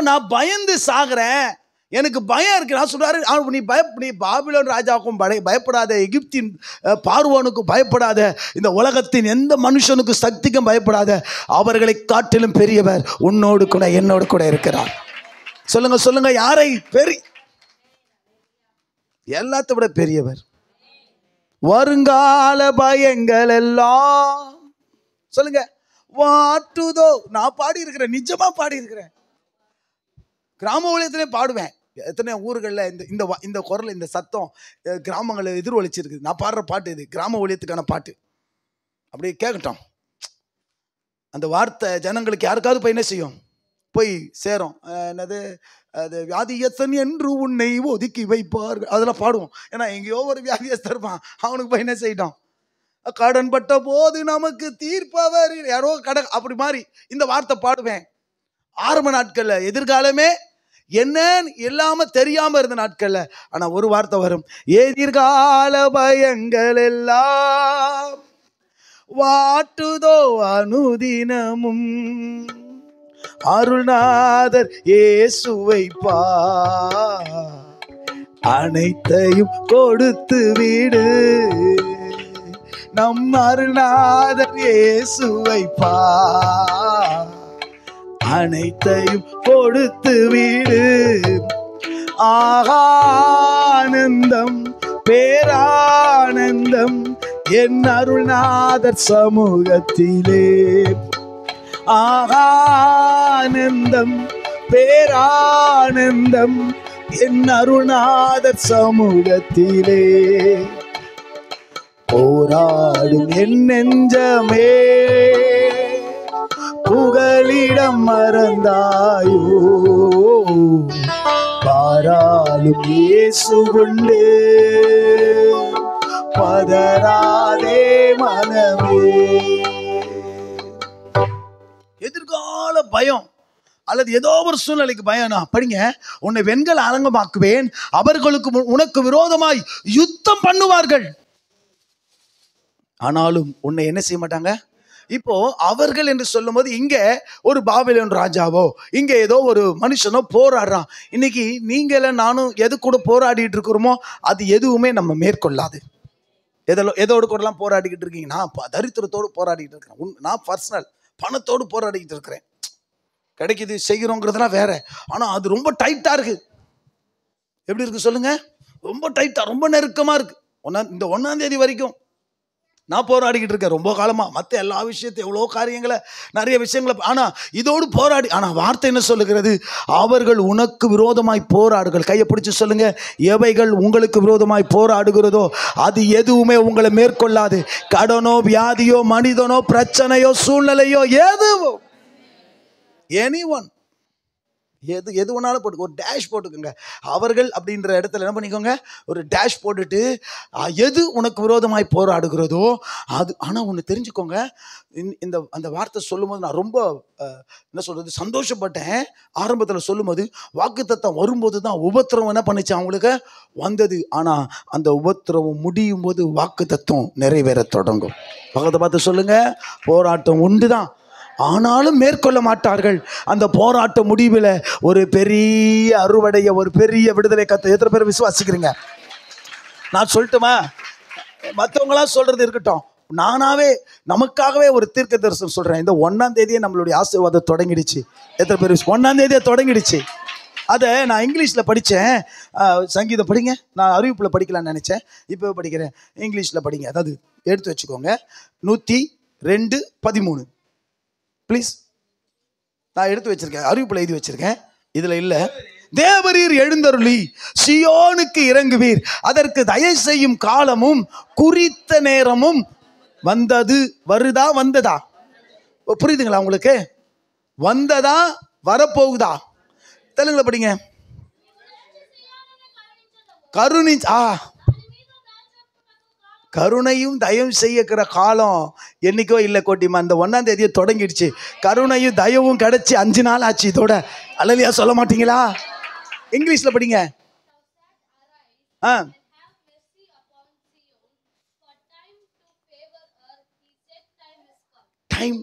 நான் பயந்து சாகிறேன், எனக்கு பயம் இருக்கு. நான் சொல்றாரு, நீ பாபிலோன் ராஜாவுக்கும் பயப்படாத, எகிப்தின் பார்வோனுக்கும் பயப்படாத, இந்த உலகத்தின் எந்த மனுஷனுக்கும் சக்திக்கும் பயப்படாத, அவர்களை காட்டிலும் பெரியவர் உன்னோடு கூட என்னோடு கூட இருக்கிறார். சொல்லுங்க, யாரை எல்லாத்த விட பெரியவர். வருங்கால பயங்கள் எல்லாம் சொல்லுங்க வாட்டுதோ. நான் பாடி இருக்கிறேன், நிஜமா பாடி இருக்கிறேன். கிராம ஊழியத்திலே பாடுவேன். எத்தனை ஊர்களில் இந்த குரல், இந்த சத்தம் கிராமங்களில் எதிரொலிச்சிருக்கு. நான் பாடுற பாட்டு இது கிராம ஊழியத்துக்கான பாட்டு. அப்படியே கேட்கட்டும். அந்த வார்த்தை ஜனங்களுக்கு யாருக்காவது போய் என்ன செய்யும், போய் சேரும். என்னது அது, வியாதியஸ்தன் என்று உன்னை ஒதுக்கி வைப்பார்கள், அதெல்லாம் பாடுவோம். ஏன்னா எங்கேயோ ஒரு வியாதியஸ்தன் இருப்பான், அவனுக்கு போய் என்ன செய்யட்டும். கடன் பட்ட போது நமக்கு தீர்ப்பவர் யாரோ கடன், அப்படி மாதிரி இந்த வார்த்தை பாடுவேன். ஆரம்ப நாட்கள்ல, எதிர்காலமே என்னன்னு எல்லாம தெரியாம இருந்த நாட்கள்ல. ஆனா ஒரு வார்த்தை வரும், எதிர்கால பயங்கள் எல்லாம் வாட்டுதோ அனுதினமும் அருள்நாதர் இயேசுவை பார், அனைத்தையும் கொடுத்து விடு. நம் அருள்நாதர் இயேசுவை பார், அனைத்தையும் கொடுத்து விடு. ஆனந்தம் பேரானந்தம் என் அருள்நாதர் சமூகத்திலே. ஆனந்தம் பேரானந்தம் என் அருள்நாதர் சமூகத்திலே. போராடும் என் நெஞ்சமே புகலிடம் மறந்தாயோ, பாராளும் இயேசு கொண்டு பதறாதே மனமே. எதிர்கால பயம் அல்லது ஏதோ ஒரு சூழ்நிலைக்கு பயம்னா படிங்க, உன்னை வெண்கல அரங்கமாக்குவேன், அவர்களுக்கு உனக்கு விரோதமாய் யுத்தம் பண்ணுவார்கள், ஆனாலும் உன்னை என்ன செய்ய மாட்டாங்க. இப்போ அவர்கள் என்று சொல்லும் போது இங்க ஒரு பாபிலோன் ராஜாவோ இங்க ஏதோ ஒரு மனுஷனோ போராடுறான். இன்னைக்கு நீங்கள நானும் எது கூட போராடிட்டு இருக்கிறோமோ அது எதுவுமே நம்ம மேற்கொள்ளாது. எதோடு கூடலாம் போராடிக்கிட்டு இருக்கீங்க? நான் தரித்திரத்தோடு போராடிக்கிட்டு இருக்கிறேன். நான் பர்சனல் பணத்தோடு போராடிக்கிட்டு இருக்கிறேன். கிடைக்குது செய்கிறோங்கிறதுலாம் வேற. ஆனால் அது ரொம்ப டைட்டாக இருக்கு. எப்படி இருக்கு சொல்லுங்க? ரொம்ப டைட்டாக, ரொம்ப நெருக்கமாக இருக்கு. இந்த 1ஆம் தேதி வரைக்கும் நான் போராடிக்கிட்டு இருக்கேன் ரொம்ப காலமாக. மற்ற எல்லா விஷயத்தையும் எவ்வளோ காரியங்களை நிறைய விஷயங்களை, ஆனால் இதோடு போராடி. ஆனால் வார்த்தை என்ன சொல்லுகிறது? அவர்கள் உனக்கு விரோதமாய் போராடுகள். கையை பிடிச்சி சொல்லுங்க, எவைகள் உங்களுக்கு விரோதமாய் போராடுகிறதோ அது எதுவுமே உங்களை மேற்கொள்ளாது. கடனோ வியாதியோ மனிதனோ பிரச்சனையோ சூழ்நிலையோ எதுவோ, எனிஒன், எது வேணாலும் போட்டு ஒரு டேஷ் போட்டுக்கோங்க. அவர்கள் அப்படின்ற இடத்துல என்ன பண்ணிக்கோங்க, ஒரு டேஷ் போட்டுட்டு எது உனக்கு விரோதமாய் போராடுகிறதோ அது. ஆனால் ஒன்று தெரிஞ்சுக்கோங்க, அந்த வார்த்தை சொல்லும்போது நான் ரொம்ப என்ன சொல்கிறது சந்தோஷப்பட்டேன். ஆரம்பத்தில் சொல்லும்போது வாக்குத்தத்தம் வரும்போது தான் உபத்திரவம் என்ன பண்ணிச்சு அவங்களுக்கு வந்தது. ஆனால் அந்த உபத்திரவம் முடியும் போது வாக்குத்தத்தம் நிறைவேற தொடங்கும். பக்கத்தை பார்த்து சொல்லுங்க, போராட்டம் உண்டு தான், ஆனாலும் மேற்கொள்ள மாட்டார்கள். அந்த போராட்ட முடிவில் ஒரு பெரிய அறுவடைய, ஒரு பெரிய விடுதலை கத்த எத்தனை பேர் விசுவாசிக்கிறீங்க? நான் சொல்லட்டுமா? மற்றவங்களாம் சொல்றது இருக்கட்டும், நானாவே நமக்காகவே ஒரு தீர்க்க தரிசனம் சொல்றேன். இந்த 1ஆம் தேதியே நம்மளுடைய ஆசீர்வாதம் தொடங்கிடுச்சு. எத்தனை பேர் 1ஆம் தேதியே தொடங்கிடுச்சு? அதை நான் இங்கிலீஷில் படித்தேன். சங்கீதம் படிங்க, நான் அறிவிப்பில் படிக்கலான்னு நினச்சேன், இப்போ படிக்கிறேன். இங்கிலீஷில் படிங்க, அதாவது எடுத்து வச்சுக்கோங்க. 102:13 ப்ளீஸ். நான் எடுத்து வச்சிருக்கேன், அறிவிப்பில் எழுதி வச்சிருக்கேன், இதில் இல்லை. தேவரீர் எழுந்தருளி சியோனுக்கு இறங்குவீர், அதற்கு தயை செய்யும் காலமும் குறித்த நேரமும் வந்தது. வருதா வந்ததா? புரியுதுங்களா உங்களுக்கு? வந்ததா வரப்போகுதா? தெலுங்குல படிங்க. கருணையும் தயவும் செய்யக்கிற காலம் என்னைக்கோ இல்லை கோட்டிமா, இந்த 1ஆம் தேதியை தொடங்கிடுச்சு. கருணையும் தயவும் கிடைச்சி 5 நாள் ஆச்சு. இதோட அல்லையா சொல்ல மாட்டீங்களா? இங்கிலீஷ்ல படிங்க. டைம்,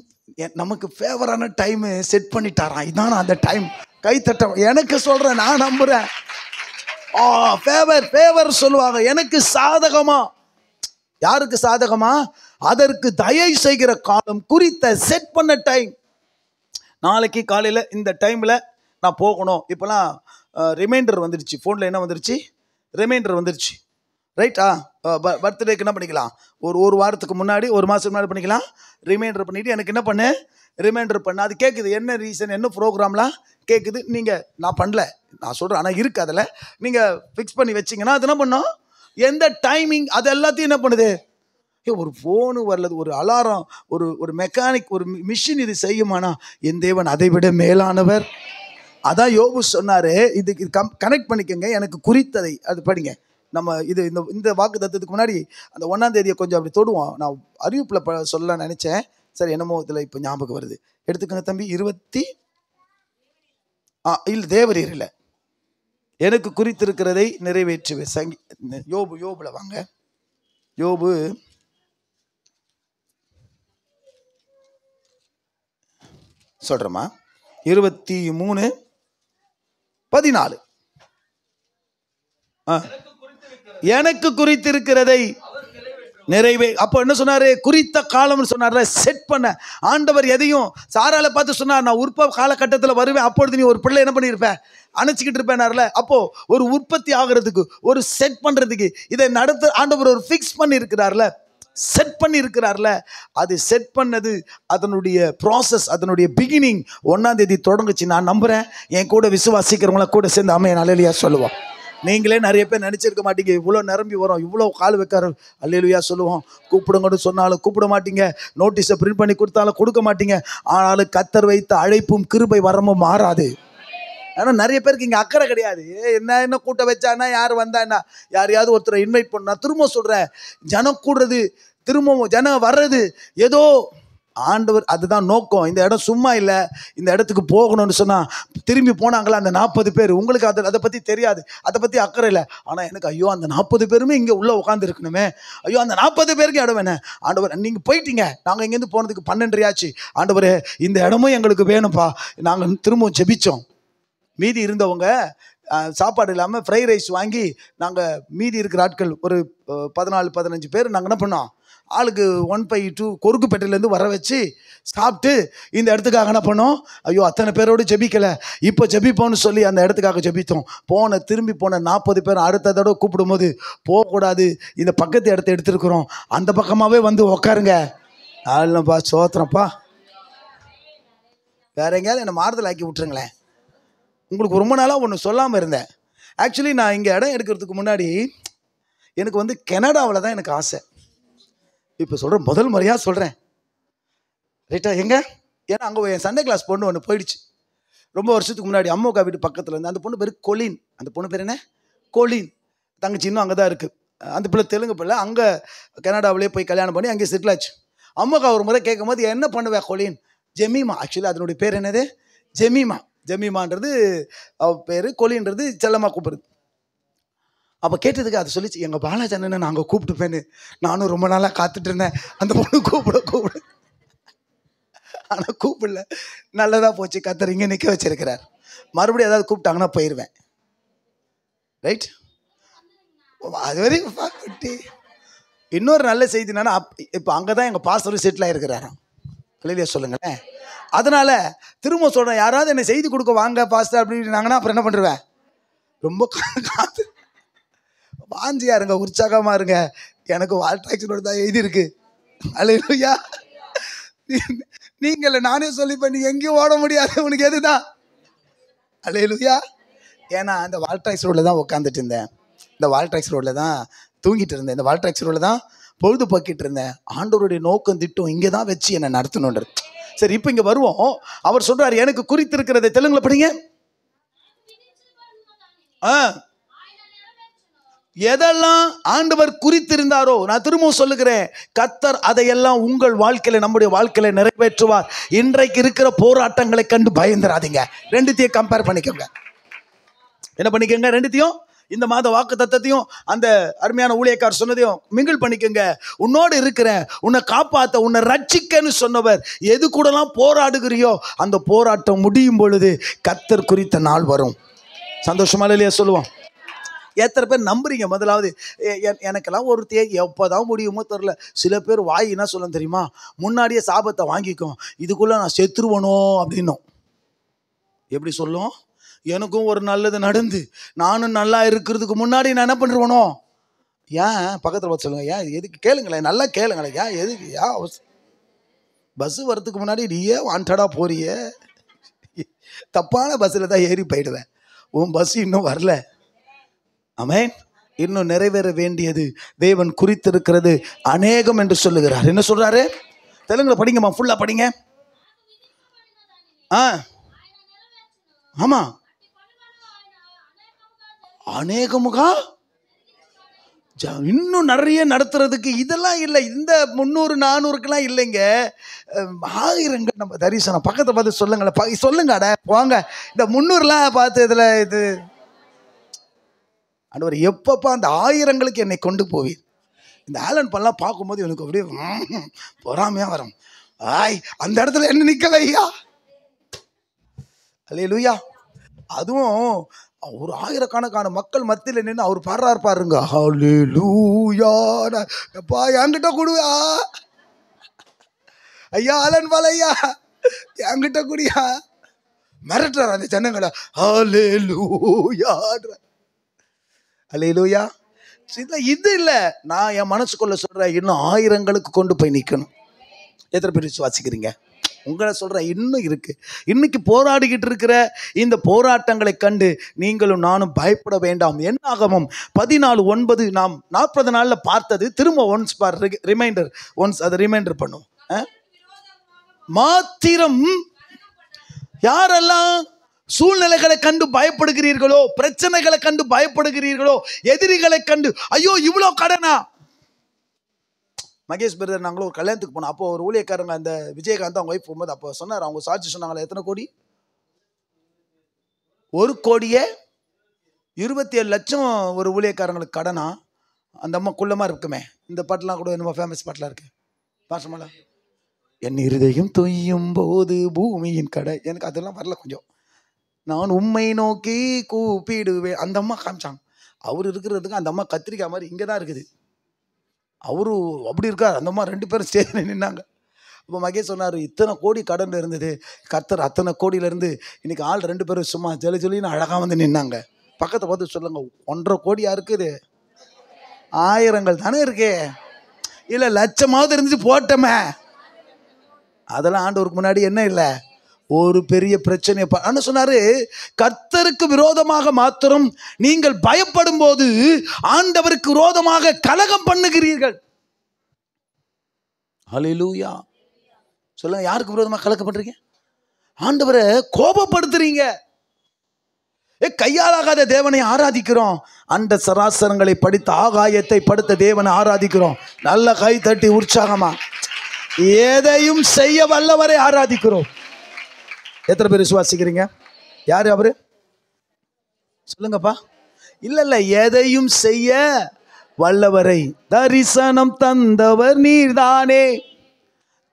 நமக்கு ஃபேவரான டைம் செட் பண்ணிட்டாராம். இதான் அந்த டைம். கைத்தட்ட எனக்கு சொல்றேன், நான் நம்புறேன். ஃபேவர் சொல்லுவாங்க, எனக்கு சாதகமா. யாருக்கு சாதகமா? அதற்கு தயை செய்கிற காலம், குறித்த செட் பண்ண டைம். நாளைக்கு காலையில் இந்த டைமில் நான் போகணும். இப்போலாம் ரிமைண்டர் வந்துடுச்சு, ஃபோனில் என்ன வந்துடுச்சு, ரிமைண்டர் வந்துருச்சு. ரைட்டா? பர்த்டேக்கு என்ன பண்ணிக்கலாம், ஒரு வாரத்துக்கு முன்னாடி, ஒரு மாதத்துக்கு முன்னாடி பண்ணிக்கலாம். ரிமைண்டர் பண்ணிவிட்டு எனக்கு என்ன பண்ணு, ரிமைண்டர் பண்ண. அது கேட்குது, என்ன ரீசன், என்ன ப்ரோக்ராம்லாம் கேட்குது. நீங்கள் நான் பண்ணல, நான் சொல்கிறேன், ஆனால் இருக்குது அதில். நீங்கள் ஃபிக்ஸ் பண்ணி வச்சிங்கன்னா அது என்ன பண்ணோம், எந்த டைமிங் அது எல்லாத்தையும் என்ன பண்ணுது. ஒரு ஃபோனு வரலது, ஒரு அலாரம், ஒரு மெக்கானிக், ஒரு மிஷின் இது செய்யுமானா என் தேவன் அதை விட மேலானவர். அதான் யோபு சொன்னார். இதுக்கு கனெக்ட் பண்ணிக்கோங்க, எனக்கு குறித்ததை அது படிங்க. நம்ம இந்த வாக்கு தத்துவத்துக்கு முன்னாடி அந்த 1ஆம் தேதியை கொஞ்சம் அப்படி தொடுவோம். நான் அறிவிப்பில் சொல்ல நினச்சேன். சரி, என்னமோ இதில் இப்போ ஞாபகம் வருது. எடுத்துக்கோங்க தம்பி. 20 இல்லை, தேவரீர் இல்லை, எனக்கு குறித்திருக்கிறதை நிறைவேற்றுவேன். யோபுல வாங்க. யோபு சொல்கிறேம்மா. 23:14. எனக்கு குறித்திருக்கிறதை நிறைவே. அப்போ என்ன சொன்னாரு, குறித்த காலம்னு சொன்னார்ல, செட் பண்ண. ஆண்டவர் எதையும் சாரால பார்த்து சொன்னார், நான் காலகட்டத்தில் வருவேன், அப்பொழுது நீ ஒரு பிள்ளை என்ன பண்ணியிருப்ப, அணைச்சிக்கிட்டு இருப்பேனார்ல. அப்போ ஒரு உற்பத்தி ஆகிறதுக்கு, ஒரு செட் பண்றதுக்கு, இதை நடத்த ஆண்டவர் ஒரு ஃபிக்ஸ் பண்ணி இருக்கிறார்ல, செட் பண்ணி இருக்கிறார்ல. அது செட் பண்ணது, அதனுடைய ப்ராசஸ், அதனுடைய பிகினிங் 1ஆம் தேதி தொடங்குச்சு. நான் நம்புறேன், என் கூட விசுவாசிக்கிறவங்கள கூட சேர்ந்து ஆமென் அல்லேலூயா சொல்லுவோம். நீங்களே நிறைய பேர் நினச்சிருக்க மாட்டீங்க, இவ்வளோ நிரம்பி வரும், இவ்வளோ கால் வைக்காரு அல்லேலூயா சொல்லுவோம். கூப்பிடுங்கன்னு சொன்னாலும் கூப்பிட மாட்டீங்க, நோட்டீஸை பிரிண்ட் பண்ணி கொடுத்தாலும் கொடுக்க மாட்டீங்க. ஆனாலும் கர்த்தர் வைத்த அழைப்பும் கிருபை வரமும் மாறாது. ஆனால் நிறைய பேருக்கு இங்கே அக்கறை கிடையாது. என்ன கூட்ட வச்சானா, யார் வந்தா என்ன, யாரையாவது ஒருத்தரை இன்வைட் பண்ண. நான் திரும்ப சொல்கிறேன், ஜனம் கூடுறது, திரும்பவும் ஜனம் வர்றது, ஏதோ ஆண்டவர் அதுதான் நோக்கம். இந்த இடம் சும்மா இல்லை, இந்த இடத்துக்கு போகணும்னு சொன்னால் திரும்பி போனாங்களா அந்த 40 பேர். உங்களுக்கு அதை பற்றி தெரியாது, அதை பற்றி அக்கறை இல்லை. ஆனால் எனக்கு ஐயோ அந்த 40 பேருமே இங்கே உள்ளே உட்காந்து இருக்கணுமே, ஐயோ அந்த 40 பேருக்கு இடம் வேணும். ஆண்டவர், நீங்கள் போயிட்டீங்க, நாங்கள் இங்கேருந்து போனதுக்கு 12:30 ஆச்சு. ஆண்டவர், இந்த இடமும் எங்களுக்கு வேணும்ப்பா. நாங்கள் திரும்பவும் ஜெபித்தோம். மீதி இருந்தவங்க சாப்பாடு இல்லாமல் ஃப்ரைட் ரைஸ் வாங்கி, நாங்கள் மீதி இருக்கிற ஆட்கள் ஒரு 14-15 பேர் நாங்கள் என்ன பண்ணோம், ஆளுக்கு 1/2 கொருக்குப்பேட்டையிலேருந்து வர வச்சு சாப்பிட்டு இந்த இடத்துக்காக என்ன பண்ணோம், ஐயோ அத்தனை பேரோடு ஜெபிக்கலை, இப்போ ஜெபிப்போன்னு சொல்லி அந்த இடத்துக்காக ஜெபித்தோம். திரும்பி போன 40 பேர் அடுத்த தடவை கூப்பிடும்போது, போகக்கூடாது, இந்த பக்கத்து இடத்த எடுத்துருக்குறோம், அந்த பக்கமாகவே வந்து உக்காருங்க. ஆளுப்பா சோத்திரப்பா, வேற எங்கேயாவது என்னை மாறுதல் ஆக்கி விட்டுருங்களேன். உங்களுக்கு ரொம்ப நாளாக ஒன்று சொல்லாமல் இருந்தேன். ஆக்சுவலி நான் இங்கே இடம் எடுக்கிறதுக்கு முன்னாடி எனக்கு கனடாவில் தான் எனக்கு ஆசை. இப்போ சொல்கிறேன், முதல் முறையாக சொல்கிறேன், ரைட்டா? எங்கே, ஏன்னா அங்கே என் சண்டே கிளாஸ் பொண்ணு ஒன்று போயிடுச்சு ரொம்ப வருஷத்துக்கு முன்னாடி. அம்மாக்கா வீட்டு பக்கத்தில் இருந்து. அந்த பொண்ணு பேர் கொலின். அந்த பொண்ணு பேர் என்ன, கொலின். தங்கச்சி இன்னும் அங்கே தான் இருக்குது. அந்த பிள்ளை தெலுங்கு பிள்ளை. அங்கே கனடாவிலே போய் கல்யாணம் பண்ணி அங்கே செட்டில் ஆச்சு. அம்மாக்கா ஒரு முறை கேட்கும் போது, என்ன பண்ணுவேன் கொலின், ஜெமீமா. ஆக்சுவலி அதனுடைய பேர் என்னது, ஜெமீமா. ஜெமீமான்றது அவ பேர், கொலின்றது செல்லம்மா கூப்பிடுது. அப்போ கேட்டதுக்கு அது சொல்லிச்சு, எங்கள் பாலாஜி அண்ணனை நாங்கள் கூப்பிட்டுப்பேன்னு. நானும் ரொம்ப நாளாக காத்துட்டு இருந்தேன், அந்த பொண்ணு கூப்பிடு. ஆனால் கூப்பிடல. நல்லதாக போச்சு, கர்த்தர் இங்கே நிற்க வச்சிருக்கிறார். மறுபடியும் ஏதாவது கூப்பிட்டாங்கன்னா போயிடுவேன். ரைட்? அது வரைக்கும் பார்த்துட்டு இன்னொரு நல்ல செய்தி என்னன்னா, இப்போ அங்கே தான் எங்கள் பாஸ்டரும் செட்டில் ஆகிருக்கிறாராம். இல்லையா சொல்லுங்களேன். அதனால திரும்ப சொல்கிறேன், யாராவது என்னை செய்தி கொடுக்க வாங்க பாஸ்டர் அப்படின்னாங்கன்னா அப்புறம் என்ன பண்ணுவேன், ரொம்ப காத்து வாஞ்சியா இருங்க, உற்சாகமாக இருங்க. எனக்கு வால்டாக்ஸோட தான் எழுதியிருக்கு. அல்லேலூயா. நீங்கள் நானே சொல்லி பண்ணி எங்கேயும் ஓட முடியாது, உனக்கு எதுதான். அல்லேலூயா. ஏன்னா அந்த வால்டாக்ஸ் ரோடில் தான் உட்காந்துட்டு இருந்தேன், இந்த வால்டாக்ஸ் ரோடில் தான் தூங்கிட்டு இருந்தேன், இந்த வால்டாக்ஸ் ரோடில் தான் பொழுதுபோக்கிட்டு இருந்தேன். ஆண்டவருடைய நோக்கம் திட்டம் இங்கே தான் வச்சு என்னை நடத்தணுன்றது. சரி, இப்போ இங்கே வருவோம். அவர் சொல்றாரு, எனக்கு குறித்திருக்கிறதை தெலுங்குல படிங்க. எதெல்லாம் ஆண்டவர் குறித்திருந்தாரோ, நான் திரும்பவும் சொல்லுகிறேன், கர்த்தர் அதையெல்லாம் உங்கள் வாழ்க்கையில, நம்முடைய வாழ்க்கையில நிறைவேற்றுவார். இன்றைக்கு இருக்கிற போராட்டங்களை கண்டு பயந்துராதீங்க. ரெண்டுத்தையும் கம்பேர் பண்ணிக்கோங்க. என்ன பண்ணிக்கோங்க, ரெண்டுத்தையும், இந்த மாத வாக்கு தத்தத்தையும் அந்த அருமையான ஊழியக்கார் சொன்னதையும் மிங்கிள் பண்ணிக்கோங்க. உன்னோடு இருக்கிறேன், உன்னை காப்பாற்ற, உன்னை ரட்சிக்கன்னு சொன்னவர். எது கூடலாம் போராடுகிறியோ அந்த போராட்டம் முடியும் பொழுது கர்த்தர் குறித்த நாள் வரும். சந்தோஷமா இல்லையா சொல்லுவோம். எத்தனை பேர் நம்புறீங்க? முதலாவது எனக்கெல்லாம் ஒரு எப்போதான் முடியுமோ தெரில. சில பேர் வாய் என்ன சொல்ல தெரியுமா, முன்னாடியே சாபத்தை வாங்கிக்கும், இதுக்குள்ளே நான் செத்துருவனோ அப்படின்னும். எப்படி சொல்லும், எனக்கும் ஒரு நல்லது நடந்து நானும் நல்லா இருக்கிறதுக்கு முன்னாடி நான் என்ன பண்ணுறவனோ, ஏன் பக்கத்தில் பார்த்து சொல்லுங்கள், ஏன் எதுக்கு கேளுங்களேன், நல்லா கேளுங்களேன், ஏன் எதுக்கு, ஏன் பஸ்ஸு வர்றதுக்கு முன்னாடி நீயே வாண்டடாக போறிய, தப்பான பஸ்ஸில் தான் ஏறி போயிடுவேன். உன் பஸ் இன்னும் வரல. ஆமென். இன்னும் நிறைவேற வேண்டியது தேவன் குறித்திருக்கிறது அநேகம் என்று சொல்லுகிறார். என்ன சொல்றாரு? தெலுங்குல படிங்கம்மா, ஃபுல்லா படிங்க. ஆமா, அநேகமுகா இன்னும் நிறைய நடத்துறதுக்கு இதெல்லாம் இல்லை. இந்த 300-400க்கெல்லாம் இல்லைங்க, ஆயிரங்கள் நம்ம தரிசனம். பக்கத்தை பார்த்து சொல்லுங்களேன், சொல்லுங்க அட போங்க, இந்த 300லாம் பார்த்து இதில் இது ஆண்டவர் எப்பப்பா அந்த ஆயிரங்களுக்கு என்னை கொண்டு போவீர். இந்த ஆலன் பண்ணலாம் பார்க்கும்போது எனக்கு அப்படியே பொறாமையாக வரும். அந்த இடத்துல என்ன நிற்கல ஐயா. அல்லேலூயா. அதுவும் ஒரு ஆயிரக்கணக்கான மக்கள் மத்தியில் நின்று அவர் பாடுறாரு பாருங்க, அல்லேலூயா. எப்பா என்கிட்ட கொடுவா ஐயா, ஆலன் பால் ஐயா, என்கிட்ட குடியா. மிரட்டுறார் அந்த ஜனங்களை, அல்லேலூயான்ற. அல்லேலூயா. இது இல்லை, நான் என் மனசுக்குள்ள சொல்றேன், இன்னும் ஆயிரங்களுக்கு கொண்டு போய் நிற்கணும். எத்தனை பேர் விசுவாசிக்கிறீங்க? உங்களை சொல்கிறேன், இன்னும் இருக்குது. இன்னைக்கு போராடிக்கிட்டு இருக்கிற இந்த போராட்டங்களை கண்டு நீங்களும் நானும் பயப்பட வேண்டாம். என்னாகமம் 14:9 நாம் 40 நாளில் பார்த்தது திரும்ப ஒன்ஸ் ரிமைண்டர், ஒன்ஸ் அதை ரிமைண்டர் பண்ணும். மாத்திரம் யாரெல்லாம் சூழ்நிலைகளை கண்டு பயப்படுகிறீர்களோ, பிரச்சனைகளை கண்டு பயப்படுகிறீர்களோ, எதிரிகளை கண்டு ஐயோ இவ்வளோ கடனா. மகேஷ் பிரதர் நாங்களும் ஒரு கல்யாணத்துக்கு போனோம். அப்போ ஒரு ஊழியக்காரங்க, அந்த விஜயகாந்த் அவங்க ஒய்ஃப் போகும்போது அப்போ சொன்னார், அவங்க சாட்சி சொன்னாங்களே, எத்தனை கோடி? 1,27,00,000 ஒரு ஊழியக்காரங்களுக்கு கடனா. அந்த அம்மா குள்ளமாக இருக்குமே, இந்த பாட்டெலாம் கூட என்னமோ ஃபேமஸ் பாட்டெலாம் இருக்கு பாசமால, என் இருதயம் தொய்யும் போது பூமியின் கடை. எனக்கு அதெல்லாம் வரல கொஞ்சம். நான் உம்மை நோக்கி கூப்பிடுவேன். அந்த அம்மா காமிச்சாங்க. அவர் இருக்கிறதுக்கு அந்த அம்மா கத்திரிக்காய் மாதிரி இங்கே தான் இருக்குது, அவரு அப்படி இருக்கார். அந்த அம்மா 2 பேரும் ஸ்டேஜில் நின்னாங்க. அப்போ மகேஷ் சொன்னார், இத்தனை கோடி கடன் இருந்தது, கர்த்தர் அத்தனை கோடியிலேருந்து இன்னைக்கு ஆள் 2 பேரும் சும்மா ஜொலின்னு அழகாக வந்து நின்னாங்க. பக்கத்தை பார்த்து சொல்லுங்க, 1.5 கோடியா இருக்குது? ஆயிரங்கள் தானே இருக்கு. இல்லை லட்சமாவது இருந்துச்சு போட்டோமே. அதெல்லாம் ஆண்டவருக்கு முன்னாடி என்ன இல்லை, ஒரு பெரிய பிரச்சனையை என்ன சொன்னாரு, கர்த்தருக்கு விரோதமாக மாத்திரம் நீங்கள் பயப்படும் போது ஆண்டவருக்கு விரோதமாக கலகம் பண்ணுகிறீர்கள். ஹல்லேலூயா. சொல்லுங்க, யாருக்கு விரோதமாக கலகம் பண்றீங்க? ஆண்டவரை கோபப்படுத்துறீங்க. கையாலாகாத தேவனை ஆராதிக்கிறோம், அந்த சராசரங்களை படித்த ஆகாயத்தை படுத்த தேவனை ஆராதிக்கிறோம். நல்ல கை தட்டி உற்சாகமா எதையும் செய்ய வல்லவரை ஆராதிக்கிறோம். எத்தனை பேர் விசுவாசிக்கிறீங்க? யாரு அவரு? சொல்லுங்கப்பா. இல்ல, எதையும் செய்ய வல்லவரை தரிசனம் தந்தவர் நீர்தானே,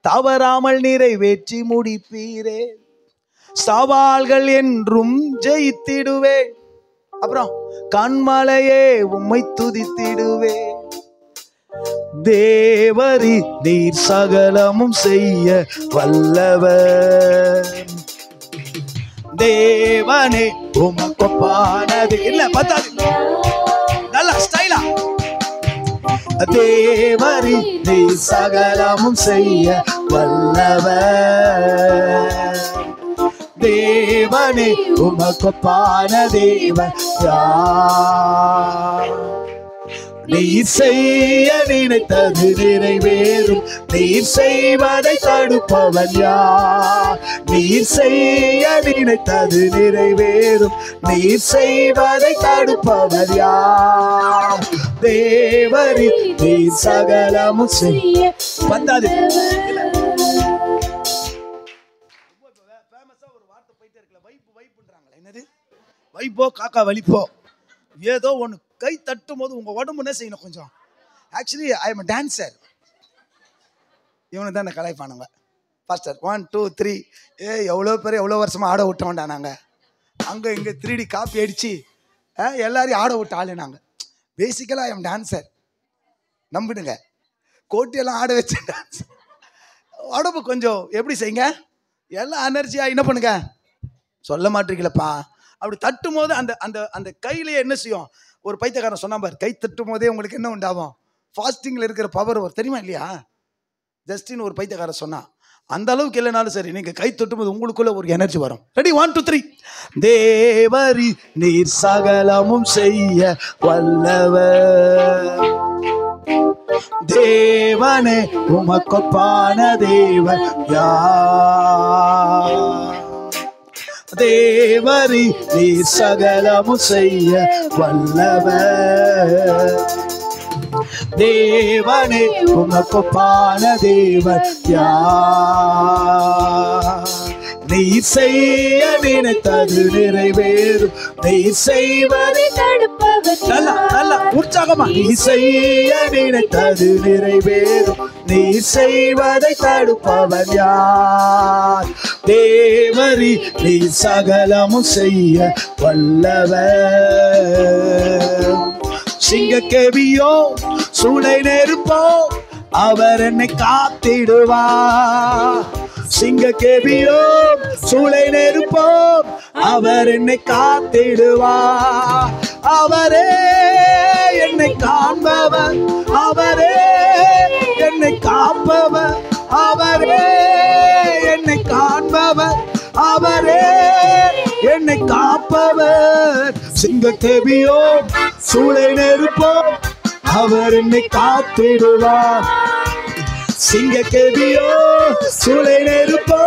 தவறாமல் நிறைவேற்றி முடிப்பீரே, சவால்கள் என்றும் ஜெயித்திடுவே, அப்புறம் கண்மலையே உம்மை துதித்திடுவே, தேவரி நீர் சகலமும் செய்ய வல்லவர், தேவனே உமக்கொப்பானது. இல்ல பத்தாது, நல்லா ஸ்டைலா, தேவரி நீர் சகலமும் செய்ய வல்லவர், தேவனே உமக்கொப்பான தேவன் யார்? நீர் செய்ய நினைத்தது நிறைவேறும், நீர் செய்வதை தடுப்பவன் யார்? நீர் செய்ய நினைத்தது நிறைவேறும், நீர் செய்வதை தடுப்பவர் யார்? தேவரி நீர் சகலமும் செய்ய வந்தாது. என்னது வைப்போ காக்கா வலிப்போ ஏதோ ஒன்று கை தட்டும் போது உங்க உடம்பு என்ன செய்யணும் கொஞ்சம். Actually I am dancer. இவனுக்கு தான் கலாய்ப்பானுங்க. பாஸ்டர் 1 2 3 எவ்வளோ பேர் எவ்வளோ வருஷமா ஆட விட்ட வேண்டாம். நாங்கள் அங்கே இங்கே 3D காப்பி அடித்து எல்லாரையும் ஆட விட்ட ஆளு நாங்கள். பேசிக்கலாக ஐ எம் டான்சர், நம்பிடுங்க. கோட்டியெல்லாம் ஆட வச்ச டான்ஸ். உடம்பு கொஞ்சம் எப்படி செய்யுங்க, எல்லாம் எனர்ஜியாக என்ன பண்ணுங்க. சொல்ல மாட்டீங்களப்பா, அப்படி தட்டும் போது அந்த அந்த அந்த கையிலேயே என்ன செய்யும்? ஒரு பைத்தியக்காரன் சொன்னா பாரு, கை தட்டும் போதே உங்களுக்கு என்ன உண்டாகும்? ஃபாஸ்டிங்ல இருக்கிற பவர் வரும், தெரியுமா இல்லையா? ஜஸ்டின் ஒரு பைத்தியக்காரன் சொன்னா, அந்த அளவுக்கு இல்லைனாலும் சரி, நீங்க கை தட்டும் போது உங்களுக்குள்ள ஒரு எனர்ஜி வரும். ரெடி, 1 2 3. தேவரி நீர் சகலமும் செய்ய வல்லவர், தேவனே உமக்கொப்பான தேவன் யார்? தேவரி நீர் சகலமும் செய்ய வல்லவர், தேவனே உமக்கொப்பான தேவன் யார்? நீர் செய்ய நினைத்தது நிறைவேறும், நீர் செய்வதை தடுப்பவர் நல்ல உற்சாகமா, நீர் செய்ய நினைத்தது நிறைவேறும், நீர் செய்வதை தடுப்பவர் யார்? தேவரி நீர் சகலமும் செய்ய வல்லவர், சிங்கக்கேவியோ சூளை நெருப்போ அவர் என்னை காத்திடுவார், சிங்கக்கேவியோ சூளை நெருப்போ அவர் என்னை காத்திடுவார், அவரே என்னை காண்பவர், அவரே என்னை காப்பவர், அவரே என்னை காண்பவர், அவரே என்னை காப்பவர், சிங்கக்கேவியோ சூளை நெருப்போ அவர் என்னை காத்திடுவார், சிங்கக்கேவியோ சூளை நெருப்போ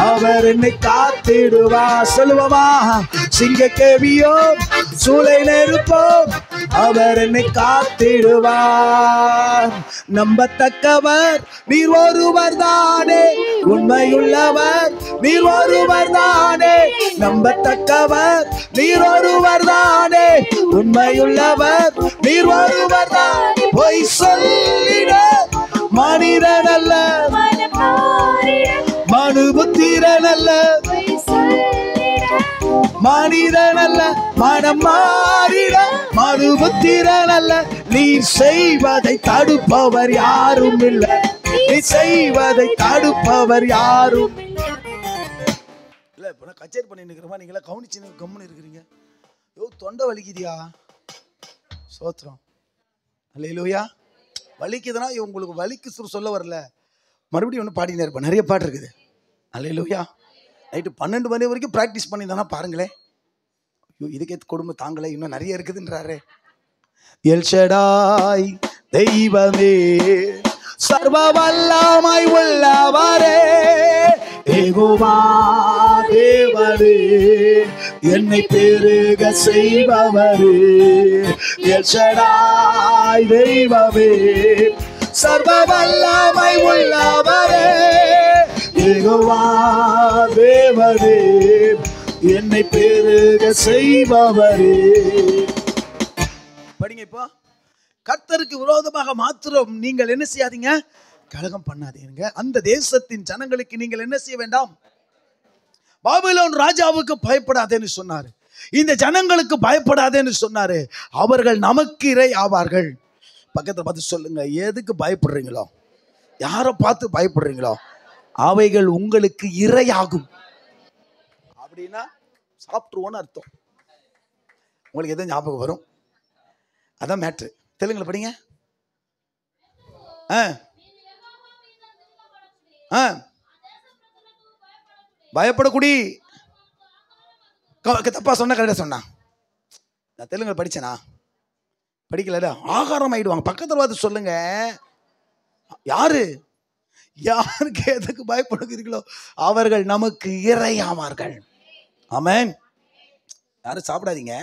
அவர் என்னை காத்திடுவார். சொல்லுவமா, சிங்கக்கேவியோ சூளை நெருப்போ அவர் என்னை காத்திடுவார். நம்பத்தக்கவர் நீர் ஒருவர் தானே, உண்மையுள்ளவர் நீர் ஒருவர் தானே, நம்பத்தக்கவர் நீர் ஒருவர் தானே, உண்மையுள்ளவர் நீர் ஒருவர் தானே, பொய் சொல்லிட மனிதன் அல்ல, மனுபுத்திரன் அல்ல, மனிதன் அல்ல, மனம் மாறிட மனுபுத்திரன் அல்ல, நீ செய்வதை தடுப்பவர் யாரும் இல்லை, நீ செய்வதை தடுப்பவர் யாரும் இல்ல. இப்ப நான் கச்சேரி பண்ணி நிக்கிறமா, நீங்களா கவனிச்சு கம்முன்னு இருக்கிறீங்க. யோ தொண்டை வலிக்குதியா? சோத்திரம், அல்லேலூயா. வலிக்குதுன்னா உங்களுக்கு வலிக்கு சொல்ல வரல, மறுபடியும் ஒன்று பாடினே இருப்பேன். நிறைய பாட்டு இருக்குது. அல்லேலூயா. நைட்டு 12 மணி வரைக்கும் ப்ராக்டிஸ் பண்ணிதானா பாருங்களேன். ஐயோ இதுக்கே குடும்பம் தாங்களே, இன்னும் நிறைய இருக்குதுன்றாரு. எல்ஷடாய் தெய்வமே, சர்வ வல்லமை உள்ளவரே, யெகோவா தேவனே, என்னை பெருக செய்பவரே, எல்ஷடாய் தெய்வமே, சர்வ வல்லமை உள்ளவரே, யெகோவா தேவனே, என்னை பெருக செய்பவரே. படிங்க. இப்போ கர்த்தருக்கு விரோதமாக மாத்திரம் நீங்கள் என்ன செய்யாதீங்க? கலகம் பண்ணாதீங்க. அந்த தேசத்தின் ஜனங்களுக்கு நீங்கள் என்ன செய்ய வேண்டாம்? பாபிலோன் ராஜாவுக்கு பயப்படாதேன்னு சொன்னாரு, இந்த ஜனங்களுக்கு பயப்படாதேன்னு சொன்னாரு. அவர்கள் நமக்கு இறை ஆவார்கள். பக்கத்துல பார்த்து சொல்லுங்க, எதுக்கு பயப்படுறீங்களோ, யாரை பார்த்து பயப்படுறீங்களோ அவைகள் உங்களுக்கு இரையாகும். அப்படின்னா சாப்பிட்டுருவோன்னு அர்த்தம். உங்களுக்கு எதுவும் ஞாபகம் வரும்? அதான் மேட்ரு. தெலுங்குல படிங்க. பயப்படக்கூடி. தப்பா சொன்ன, கரெக்டா சொன்னா. நான் தெலுங்குல படிச்சேனா? படிக்கல. ஆகாரம் ஆயிடுவாங்க. பக்கத்துல பார்த்து சொல்லுங்க, யாரு யாருக்கு எதுக்கு பயப்படுகிறீர்களோ அவர்கள் நமக்கு இரையாவார்கள். ஆமென். யாரும் சாப்பிடாதீங்க,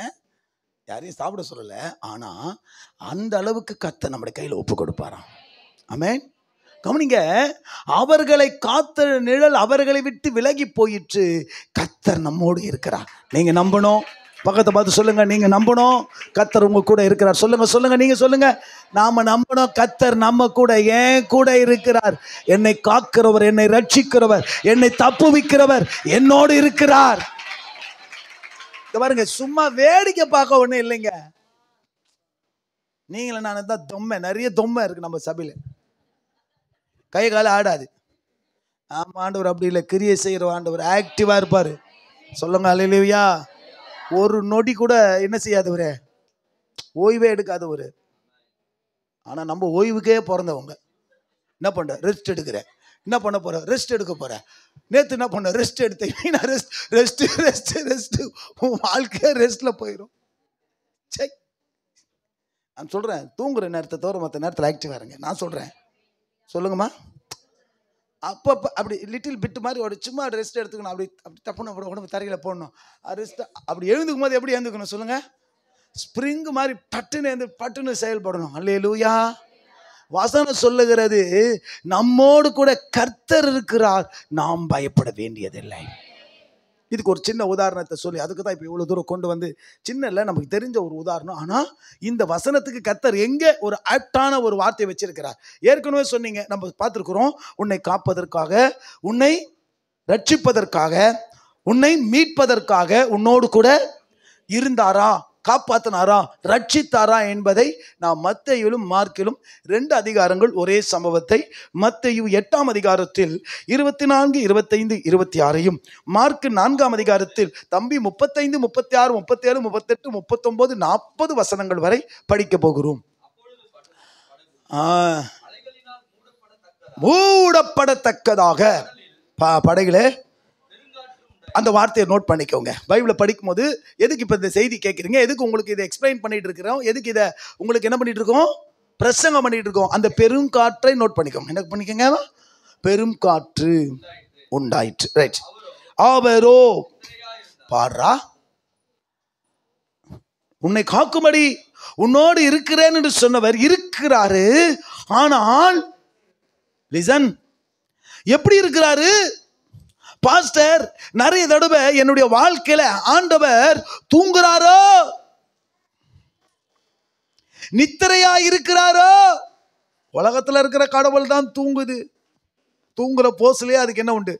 யாரையும் சாப்பிட சொல்லல. ஆனா அந்த அளவுக்கு கர்த்தர் நம்முடைய கையில ஒப்பு கொடுப்பாராம். ஆமென். கவனிங்க, அவர்களை காத்த நிழல் அவர்களை விட்டு விலகி போயிற்று. கர்த்தர் நம்மோடு இருக்கிறார். நீங்க நம்பணும். பக்கத்தை பார்த்து சொல்லுங்க, நீங்க நம்பணும் கர்த்தர் உங்க கூட இருக்கிறார். சொல்லுங்க சொல்லுங்க, நீங்க சொல்லுங்க. நாம நம்பணும் கர்த்தர் நம்ம கூட, ஏன் கூட இருக்கிறார். என்னை காக்கிறவர், என்னை ரட்சிக்கிறவர், என்னை தப்புவிக்கிறவர் என்னோடு இருக்கிறார். பாருங்க, சும்மா வேடிக்கை பார்க்க ஒண்ணு இல்லைங்க. நீங்களும் நான் தான் தொம்மை, நிறைய தொம்மை இருக்கு நம்ம சபையில. கை கால ஆடாது. ஆமா, ஆண்டவர் அப்படி இல்லை, கிரியை செய்யற ஆண்டவர், ஆக்டிவா இருப்பாரு. சொல்லுங்க அல்லேலூயா. ஒரு நொடி கூட என்ன செய்யாதவரு, ஓய்வே எடுக்காதவரு. ஆனா நம்ம ஓய்வுக்கே பிறந்தவங்க. என்ன பண்ற? ரெஸ்ட் எடுக்கிறேன். என்ன பண்ண போற? ரெஸ்ட் எடுக்க போற. நேத்து என்ன பண்ண? ரெஸ்ட் எடுத்தேன். Rest rest rest rest. உன் வாழ்க்கையே ரெஸ்ட்ல போயிடும். சரி, நான் சொல்றேன், தூங்குற நேரத்தை தவிர மற்ற நேரத்தில் ஆக்டிவா இருங்க. நான் சொல்றேன், சொல்லுங்கம்மா. அப்பப்போ அப்படி லிட்டில் பிட்டு மாதிரி ஒரு சும்மா ரெஸ்ட் எடுத்துக்கணும். அப்படி அப்படி தப்புன்னு உடம்பு தரையில போடணும். ரெஸ்ட் அப்படி எழுந்துக்கும் போது எப்படி எழுந்துக்கணும் சொல்லுங்க? ஸ்ப்ரிங் மாதிரி பட்டுன்னு பட்டுன்னு செயல்படணும். அல்லேலூயா. வசனம் சொல்லுகிறது, நம்மோடு கூட கர்த்தர் இருக்கிறார், நாம் பயப்பட வேண்டியதில்லை. இதுக்கு ஒரு சின்ன உதாரணத்தை சொல்லி, அதுக்கு தான் இப்போ இவ்வளோ தூரம் கொண்டு வந்து, சின்ன இல்லை, நமக்கு தெரிஞ்ச ஒரு உதாரணம். ஆனால் இந்த வசனத்துக்கு கர்த்தர் எங்கே ஒரு ஆப்டான ஒரு வார்த்தையை வச்சிருக்கிறார். ஏற்கனவே சொன்னீங்க, நம்ம பார்த்துருக்குறோம். உன்னை காப்பதற்காக, உன்னை ரட்சிப்பதற்காக, உன்னை மீட்பதற்காக உன்னோடு கூட இருந்தாரா, காப்பாத்தினாரா, ரட்சித்தாரா என்பதை நாம் மத்தேயுவிலும் மார்க்கிலும் 2 அதிகாரங்கள் ஒரே சம்பவத்தை, மத்தேயு 8ஆம் அதிகாரத்தில் 24, 25, 26 மார்க் 4ஆம் அதிகாரத்தில் தம்பி 35, 36, 37, 38, 39, 40 வசனங்கள் வரை படிக்க போகிறோம். மூடப்படத்தக்கதாக படகுல, அந்த வார்த்தையை நோட் பண்ணிக்கோங்க. பைபிளை படிக்கும் போது எதுக்கு இப்போ இந்த செய்தி கேட்குறீங்க, எதுக்கு உங்களுக்கு இதை எக்ஸ்பிளைன் பண்ணிட்டு இருக்கிறோம், எதுக்கு இதை உங்களுக்கு என்ன பண்ணிட்டு இருக்கோம், பிரசங்கம் பண்ணிட்டு இருக்கோம். அந்த பெருங்காற்றை நோட் பண்ணிக்கோங்க. என்ன பண்ணிக்கோங்க? பெரும் காற்று உண்டாயிற்று. ரைட். அவரோ பாடுறா, உன்னை காக்கும்படி உன்னோடு இருக்கிறேன் என்று சொன்னவர் இருக்கிறாரு. ஆனால் லிசன், எப்படி இருக்கிறாரு பாஸ்டர்? நிறைய தடவை என்னுடைய வாழ்க்கையில ஆண்டவர் தூங்குறாரோ, நித்திரையா இருக்கிறாரோ? உலகத்துல இருக்கிற கடவுள் தான் தூங்குது. தூங்குற போஸ்லயே அதுக்கு என்ன உண்டு?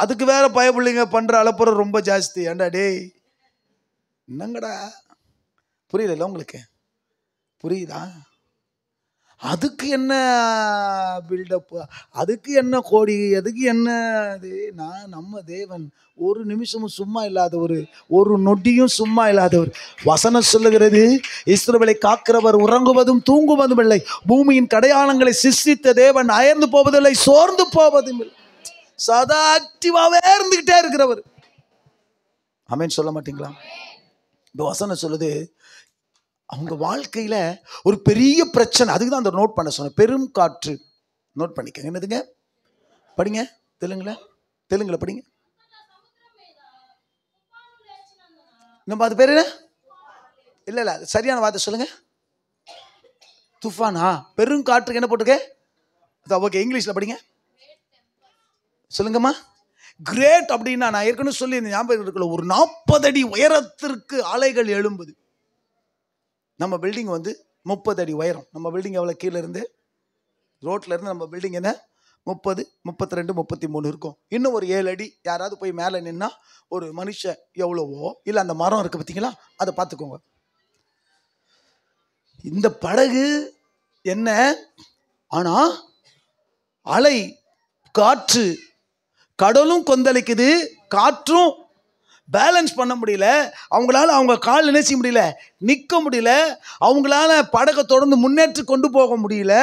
அதுக்கு வேற பயப்பிள்ளைங்க பண்ற அலப்புறம் ரொம்ப ஜாஸ்தி. ஏண்டா டேய், என்னங்கடா, புரியல உங்களுக்கு? புரியுதா? அதுக்கு என்ன பில்டப், அதுக்கு என்ன கோடி, அதுக்கு என்ன இது? நம்ம தேவன் ஒரு நிமிஷமும் சும்மா இல்லாதவர், ஒரு நொடியும் சும்மா இல்லாதவர். வசனம் சொல்லுகிறது, இஸ்ரவேலை காக்கிறவர் உறங்குவதும் தூங்குவதும் இல்லை. பூமியின் கடையாளங்களை சிருஷ்டித்த தேவன் அயர்ந்து போவதில்லை, சோர்ந்து போவதும் இல்லை. சதா ஆக்டிவாவே இருந்துகிட்டே இருக்கிறவர். ஆமென் சொல்ல மாட்டீங்களா? இந்த வசனம் சொல்லுது, அவங்க வாழ்க்கையில ஒரு பெரிய பிரச்சனை. அதுக்கு தான் அந்த நோட் பண்ண சொன்ன, பெரும் காற்று. நோட் பண்ணிக்கங்க. என்னதுங்க? படிங்க, தெலுங்குல படிங்க. நம்ம அது பேரு இல்ல சரியான வார்த்தை சொல்லுங்க. துஃபானா? பெரும் காற்றுக்கு என்ன போட்டுக்க? ஓகே, இங்கிலீஷ்ல படிங்க. சொல்லுங்கம்மா. கிரேட் அப்படின்னா, நான் ஏற்கனவே சொல்லி இந்த ஞாபகம் இருக்குல்ல, ஒரு 40 அடி உயரத்திற்கு அலைகள் எழும்புது. நம்ம பில்டிங் வந்து 30 அடி உயரம். நம்ம பில்டிங் எவ்வளோ? கீழே இருந்து, ரோட்ல இருந்து நம்ம பில்டிங் என்ன 30, 32, 33 இருக்கும். இன்னும் ஒரு 7 அடி யாராவது போய் மேலே நின்னா ஒரு மனுஷன் எவ்வளவோ, இல்லை அந்த மரம் இருக்கு பார்த்தீங்களா, அதை பார்த்துக்கோங்க. இந்த படகு என்ன ஆனா, அலை, காற்று, கடலும் கொந்தளிக்குது, காற்றும் பேலன்ஸ் பண்ண முடியல. அவங்களால அவங்க கால் நினைச்ச முடியல, நிற்க முடியல. அவங்களால படகை தொடர்ந்து முன்னேற்றி கொண்டு போக முடியல.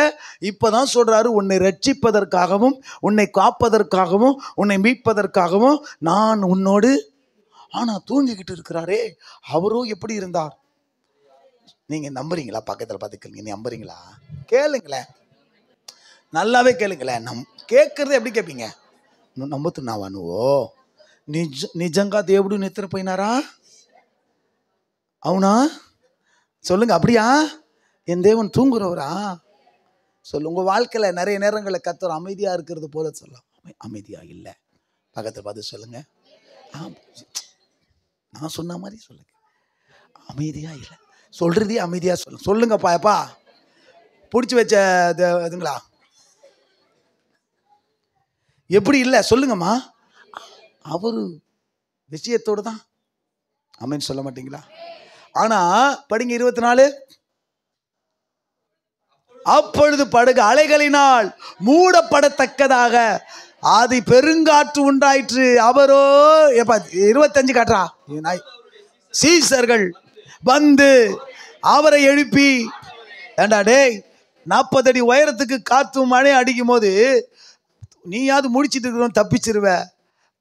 இப்பதான் சொல்றாரு, உன்னை ரட்சிப்பதற்காகவும், உன்னை காப்பதற்காகவும், உன்னை மீட்பதற்காகவும் நான் உன்னோடு. ஆனா தூங்கிக்கிட்டு இருக்கிறாரே, அவரும் எப்படி இருந்தார்? நீங்க நம்புறீங்களா? பக்கத்துல பார்த்துக்கீங்க, நீ நம்புறீங்களா? கேளுங்களேன், நல்லாவே கேளுங்களேன். கேட்கறது எப்படி கேட்பீங்க? நம்புతున్నావా నువ్వు? నిజంగా దేవుడు నిద్రపోయినారా? అవునా? சொல்லுங்க. அப்படியா? என் தேவன் தூங்குறவரா? சொல்லு. உங்க வாழ்க்கையில நிறைய நேரங்களில் கர்த்தர் அமைதியா இருக்கிறது போல சொல்லலாம். அமைதியா இல்லை. பக்கத்தில் பார்த்து சொல்லுங்க. நான் சொன்ன மாதிரி சொல்லுங்க. அமைதியா இல்லை. சொல்றதே அமைதியா சொல்லுங்க. சொல்லுங்கப்பா. எப்பா பிடிச்சி வச்ச இதுங்களா? எப்படி இல்லை சொல்லுங்கம்மா. அவரு விஷயத்தோடு தான். ஆமென் சொல்ல மாட்டீங்களா? ஆனா படிங்க 24. அப்பொழுது படகு அலைகளினால் மூடப்படத்தக்கதாக. ஆதி பெருங்காற்று உண்டாயிற்று. அவரோ எப்ப 25 காற்றா சீசர்கள் வந்து அவரை எழுப்பி, ஏண்டா டேய் 40 அடி உயரத்துக்கு காத்து மழை அடிக்கும் போது நீயாவது முடிச்சிட்டு இருக்கிறோம் தப்பிச்சிருவ.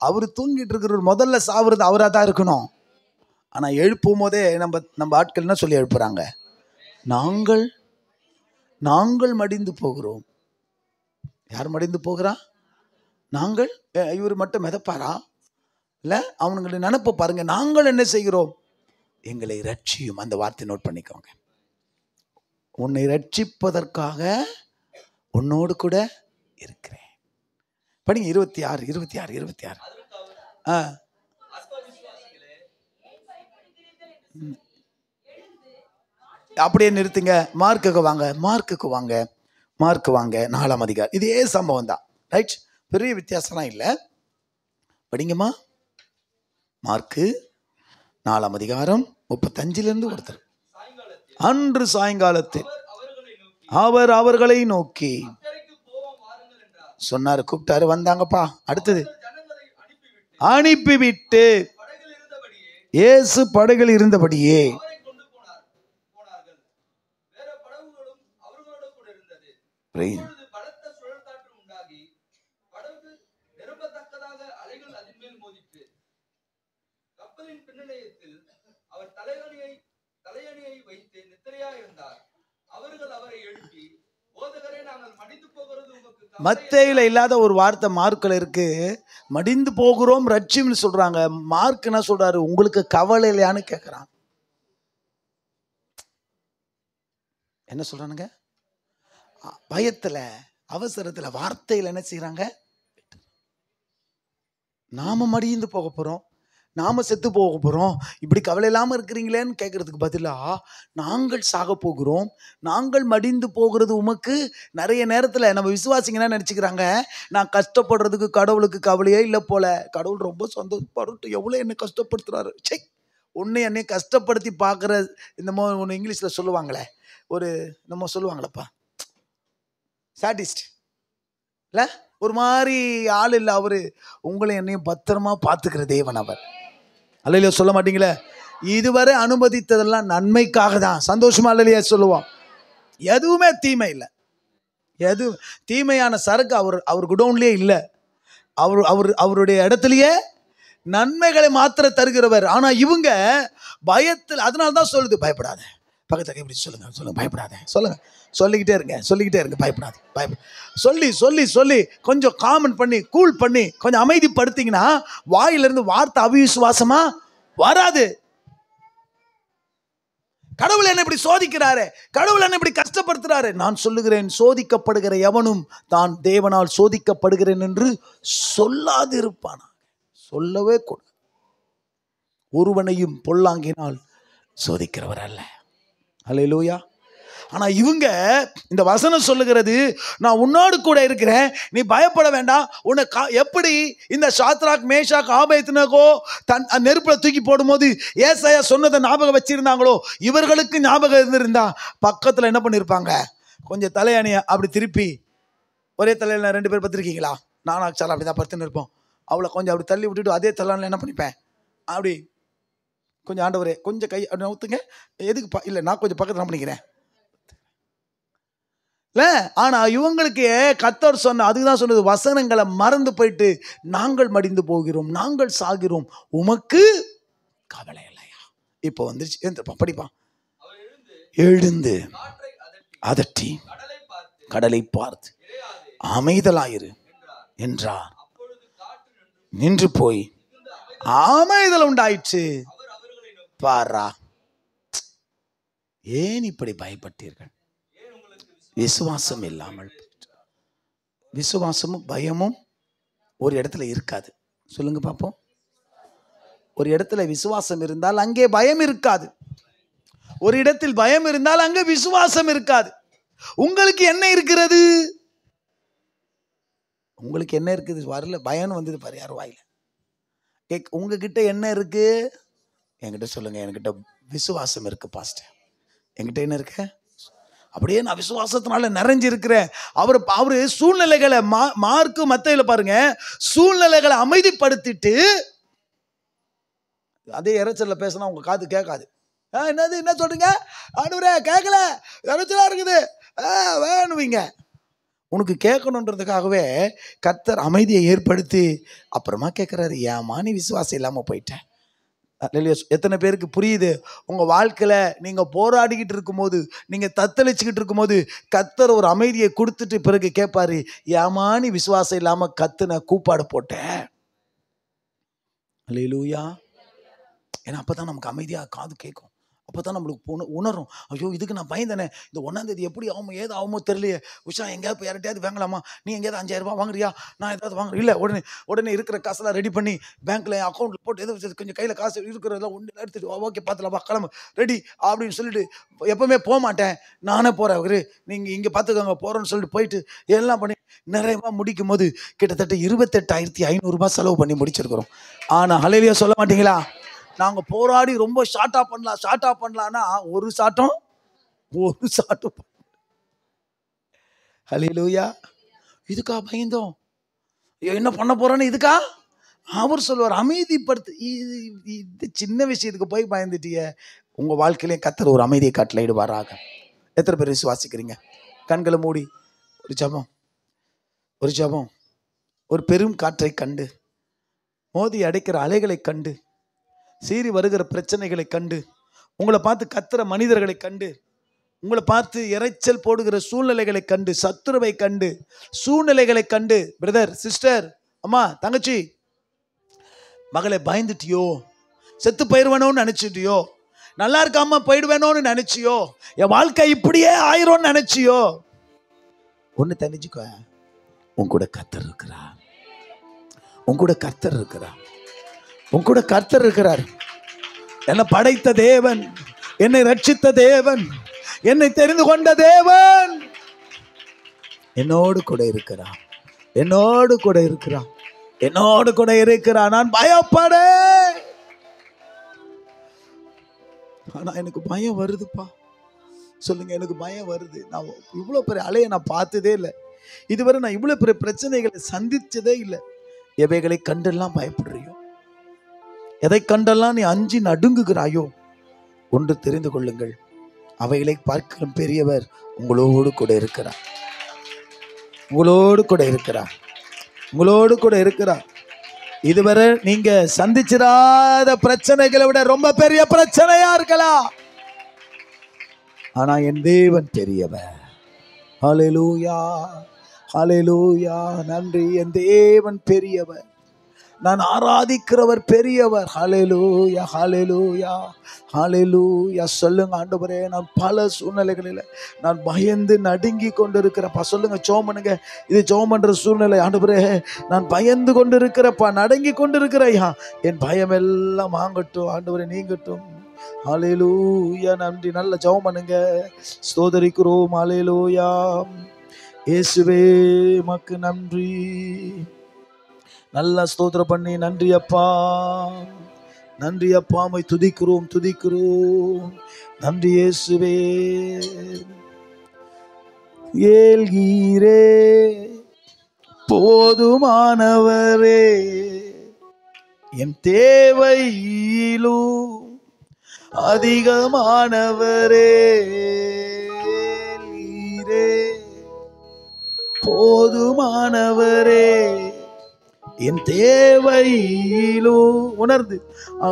அவரு தூங்கிட்டு இருக்கிற முதல்ல சாவுறது அவரா தான் இருக்கணும். ஆனா எழுப்பும் போதே நம்ம ஆட்கள் என்ன சொல்லி எழுப்புறாங்க? நாங்கள் மடிந்து போகிறோம். யார் மடிந்து போகிறா? நாங்கள். இவர் மட்டும் மிதப்பாரா? இல்ல, அவனுங்களை நினைப்ப பாருங்க. நாங்கள் என்ன செய்கிறோம்? எங்களை ரட்சியும். அந்த வார்த்தை நோட் பண்ணிக்கோங்க. உன்னை ரட்சிப்பதற்காக உன்னோடு கூட இருக்கிறேன். படிங்க 26. அப்படியே நிறுத்துங்க. மார்க்குக்கு வாங்க 4ஆம் அதிகாரம். இதே சம்பவம் தான். ரைட், பெரிய வித்தியாசம்லாம் இல்லை. படிங்கம்மா. மார்க்கு 4ஆம் அதிகாரம் 35 ஒருத்தர். அன்று சாயங்காலத்தில் அவர் அவர்களை நோக்கி சொன்னாரு. கூப்பிட்டாரு, வந்தாங்கப்பா. அடுத்தது அனுப்பிவிட்டு இயேசு படகில் இருந்தபடியே மத்தேயில இல்லாத ஒரு வார்த்தை மார்க்ல இருக்கு. மடிந்து போகிறோம் ரட்சிம்னு சொல்றாங்க. மார்க் என்ன சொல்றாரு? உங்களுக்கு கவலை இல்லையான்னு கேட்கிறான். என்ன சொல்றானுங்க? பயத்துல அவசரத்துல வார்த்தையில என்ன செய்யறாங்க? நாம மடிந்து போக போறோம், நாம செத்து போக போறோம், இப்படி கவலை இல்லாம இருக்கிறீங்களேன்னு கேட்கறதுக்கு பதிலா நாங்கள் சாக போகிறோம், நாங்கள் மடிந்து போகிறது உமக்கு. நிறைய நேரத்துல நம்ம விசுவாசிங்க என்ன நினைச்சுக்கிறாங்க? நான் கஷ்டப்படுறதுக்கு கடவுளுக்கு கவலையே இல்லை போல. கடவுள் ரொம்ப சந்தோஷப்பட்டு எவ்வளவு என்ன கஷ்டப்படுத்துறாரு. சே, உன்னை என்னை கஷ்டப்படுத்தி பார்க்குற இந்த ஒன்று இங்கிலீஷ்ல சொல்லுவாங்களே, ஒரு நம்ம சொல்லுவாங்களப்பா, சாட்டிஸ்ட் இல்லை, ஒரு மாதிரி ஆள் இல்லை அவரு. உங்களை என்னையும் பத்திரமா பார்த்துக்கிற தேவன் அவர். அல்லையா சொல்ல மாட்டீங்களே? இதுவரை அனுமதித்ததெல்லாம் நன்மைக்காக தான். சந்தோஷமா இல்லையா சொல்லுவோம்? எதுவுமே தீமை இல்லை. எது தீமையான சரக்கு அவர் குடோன்லயே இல்லை. அவருடைய இடத்துலயே நன்மைகளை மாத்திர தருகிறவர். ஆனா இவங்க பயத்தில், அதனால்தான் சொல்லுது பயப்படாத. பக்கத்துல எப்படி சொல்லுங்க பயப்படாத. சொல்லிக்கிட்டே இருங்க பயப்படாத. சொல்லி கொஞ்சம் காமன் பண்ணி கூல் பண்ணி கொஞ்சம் அமைதிப்படுத்திங்கன்னா வாயிலிருந்து வார்த்தை அவிசுவாசமா வராது. கடவுள் என்ன இப்படி சோதிக்கிறாரு, கடவுள் என்ன இப்படி கஷ்டப்படுத்துறாரு. நான் சொல்லுகிறேன், சோதிக்கப்படுகிற எவனும் தான் தேவனால் சோதிக்கப்படுகிறேன் என்று சொல்லாதிருப்பானா. சொல்லவே கூட. ஒருவனையும் பொல்லாங்கினால் சோதிக்கிறவர் அல்ல. அல்லேலூயா. ஆனா இவங்க இந்த வசனம் சொல்லுகிறது, நான் உன்னோடு கூட இருக்கிறேன், நீ பயப்பட வேண்டாம். உன்னை எப்படி இந்த சாத்ராக் மேஷாக் ஆபேத்நேகோ தன் நெருப்புல தூக்கி போடும்போது ஏசாயா சொன்னதை ஞாபகம் வச்சிருந்தாங்களோ, இவர்களுக்கு ஞாபகம் இருந்திருந்தா பக்கத்துல என்ன பண்ணிருப்பாங்க? கொஞ்சம் தலையணிய அப்படி திருப்பி, ஒரே தலையில 2 பேர் பத்திருக்கீங்களா? நானும் அக்ஷாலா அப்படிதான் படுத்துன்னு இருப்போம். அவளை கொஞ்சம் அப்படி தள்ளி விட்டுட்டு அதே தலையில என்ன பண்ணிப்பேன்? அப்படி கொஞ்சம் ஆண்டவரே கொஞ்சம் கை அப்படி நவுத்துங்க. எதுக்கு இல்லை, நான் கொஞ்சம் பக்கத்தில் பண்ணிக்கிறேன் இல்லை. ஆனா இவங்களுக்கு கர்த்தர் சொன்ன, அதுதான் சொன்னது, வசனங்களை மறந்து போயிட்டு நாங்கள் மடிந்து போகிறோம், நாங்கள் சாகிறோம், உமக்கு கவலை இல்லையா? இப்போ வந்துருச்சு. படிப்பான். எழுந்து அதட்டி கடலை பார்த்து அமைதலாயிரு என்றார். நின்று போய் அமைதல் உண்டாயிற்று. பாரா, ஏன் இப்படி பயப்பட்டீர்கள்? விசுவாசம் இல்லாமல். விசுவாசமும் பயமும் ஒரு இடத்துல இருக்காது. சொல்லுங்க பாப்போம். ஒரு இடத்துல விசுவாசம் இருந்தால் அங்கே பயம் இருக்காது. ஒரு இடத்தில் பயம் இருந்தால் அங்கே விசுவாசம் இருக்காது. உங்களுக்கு என்ன இருக்கிறது? உங்களுக்கு என்ன இருக்குது? வரல பயம் வந்தது பாரு யார் வாயில. உங்ககிட்ட என்ன இருக்கு? என்கிட்ட சொல்லுங்க. என்கிட்ட விசுவாசம் இருக்கு பாஸ்டர். என்கிட்ட என்ன இருக்கு? அப்படியே நான் விசுவாசத்தினால நிறைஞ்சிருக்கிறேன். அவரு சூழ்நிலைகளை மார்க்கு மத்தேயுல பாருங்க, சூழ்நிலைகளை அமைதிப்படுத்திட்டு, அதே இறைச்சல்ல பேசினா உங்க காது கேட்காது. என்னது என்ன சொல்றீங்க ஆண்டவரே, கேட்கல, இறைச்சலா இருக்குது வேணுவீங்க. உனக்கு கேட்கணுன்றதுக்காகவே கர்த்தர் அமைதியை ஏற்படுத்தி அப்புறமா கேட்கிறாரு, ஏமா நீ விசுவாசம் இல்லாம போயிட்ட. எத்தனை பேருக்கு புரியுது? உங்க வாழ்க்கையில நீங்க போராடிக்கிட்டு இருக்கும்போது, நீங்க தத்தளிச்சுக்கிட்டு இருக்கும்போது கர்த்தர் ஒரு அமைதியை கொடுத்துட்டு பிறகு கேட்பாரு, ஏமா நீ விசுவாசம் இல்லாம கத்துன கூப்பாடு போட்ட. அல்லேலூயா. ஏன்னா அப்பதான் நமக்கு அமைதியா காது கேட்கும். அப்பதான் நம்மளுக்கு உணரும், ஐயோ இதுக்கு நான் பயந்தேனே, இந்த 1ஆம் தேதி எப்படி ஆகுமோ ஏதோ ஆகுமோ தெரியலையே. உஷா எங்கேயாவது போய் யார்ட்டையாவது வாங்கலாமா, நீ எங்கேயாவது 5000 ரூபாய் வாங்குறியா, நான் ஏதாவது வாங்குறேன். இல்லை, உடனே இருக்கிற காசெல்லாம் ரெடி பண்ணி பேங்க்ல அக்கௌண்ட்ல போட்டு எது கொஞ்சம் கையில் காசு இருக்கிறதெல்லாம் ஒன்று எடுத்துட்டு ஓகே பார்த்துலாம் கிளம்பு ரெடி அப்படின்னு சொல்லிட்டு எப்பவுமே போக மாட்டேன், நானே போறேன், நீங்க இங்க பார்த்துக்கோங்க போறேன்னு சொல்லிட்டு போயிட்டு எல்லாம் பண்ணி நிறையமா முடிக்கும் போது கிட்டத்தட்ட 28,500 ரூபாய் செலவு பண்ணி முடிச்சிருக்கிறோம். ஆனா ஹல்லேலூயா சொல்ல மாட்டீங்களா? நாங்க போராடி ரொம்ப ஷார்ட்டா பண்ணலாம்னா ஒரு சாட்டம் ஹல்லேலூயா. இதுக்கா பயந்தோம், என்ன பண்ண போறோன்னு இதுக்கா? அவர் சொல்லுவார் அமைதிப்படுத்து. இது சின்ன விஷயத்துக்கு போய் பயந்துட்டிய, உங்க வாழ்க்கையிலே கர்த்தர் ஒரு அமைதியை கட்டளையிடுவாராக. எத்தனை பேர் விசுவாசிக்கிறீங்க? கண்களை மூடி ஒரு ஜெபம். ஒரு பெரும் காற்றை கண்டு, மோதி அடைக்கிற அலைகளை கண்டு, சீறி வருகிற பிரச்சனைகளை கண்டு, உங்களை பார்த்து கத்துற மனிதர்களை கண்டு, உங்களை பார்த்து இறைச்சல் போடுகிற சூழ்நிலைகளை கண்டு, சத்துருவை கண்டு, சூழ்நிலைகளை கண்டு, பிரதர் சிஸ்டர் அம்மா தங்கச்சி மகளை பயந்துட்டியோ, செத்து போயிடுவேனோன்னு நினைச்சிட்டியோ, நல்லா இருக்காம போயிடுவேனோன்னு நினைச்சியோ, என் வாழ்க்கை இப்படியே ஆயிரோன்னு நினைச்சியோ, ஒன்னு தெரிஞ்சுக்கோ, உன் கூட கர்த்தர் இருக்கிறார். என்னை படைத்த தேவன், என்னை ரட்சித்த தேவன், என்னை தெரிந்து கொண்ட தேவன் என்னோடு கூட இருக்கிறார். நான் பயப்பட. ஆனா எனக்கு பயம் வருதுப்பா. சொல்லுங்க, எனக்கு பயம் வருது. நான் இவ்வளவு பெரிய அலையை நான் பார்த்ததே இல்லை, இதுவரை நான் இவ்வளவு பெரிய பிரச்சனைகளை சந்திச்சதே இல்லை. எவைகளை கண்டெல்லாம் பயப்படுறியோ, எதை கண்டெல்லாம் நீ அஞ்சி நடுங்குகிறாயோ, ஒன்று தெரிந்து கொள்ளுங்கள், அவைகளை பார்க்கும் பெரியவர் உங்களோடு கூட இருக்கிறார். இதுவரை நீங்க சந்திச்சிராத பிரச்சனைகளை விட ரொம்ப பெரிய பிரச்சனையா இருக்கலாம், ஆனா என் தேவன் பெரியவர். ஹல்லேலூயா, ஹல்லேலூயா. நன்றி, என் தேவன் பெரியவர், நான் ஆராதிக்கிறவர் பெரியவர். ஹல்லேலூயா, ஹல்லேலூயா, ஹல்லேலூயா. சொல்லுங்க, ஆண்டவரே நான் பல சூழ்நிலைகளில் நான் பயந்து நடுங்கி கொண்டிருக்கிறப்பா. சொல்லுங்க, ஜெபம் பண்ணுங்க, இது ஜெபம் பண்ற சூழ்நிலை. ஆண்டவரே நான் பயந்து கொண்டிருக்கிறப்பா, நடுங்கி கொண்டிருக்கிறையா, என் பயம் எல்லாம் வாங்கட்டும் ஆண்டவரே, நீங்கட்டும். ஹல்லேலூயா. நன்றி. நல்ல ஜெபம் பண்ணுங்க, ஸ்தோத்திரிக்கிறோம். ஹல்லேலூயா. இயேசுவே மக்கு நன்றி. நல்லா ஸ்தோத்திரம் பண்ணி நன்றி அப்பா, உம்மை துதிக்கிறோம். நன்றி இயேசுவே. ஏல்கீரே போதுமானவரே, என் தேவையிலும் அதிகமானவரே. ஏல்கீரே போதுமானவரே, என் தேவையிலும் உணர்ந்து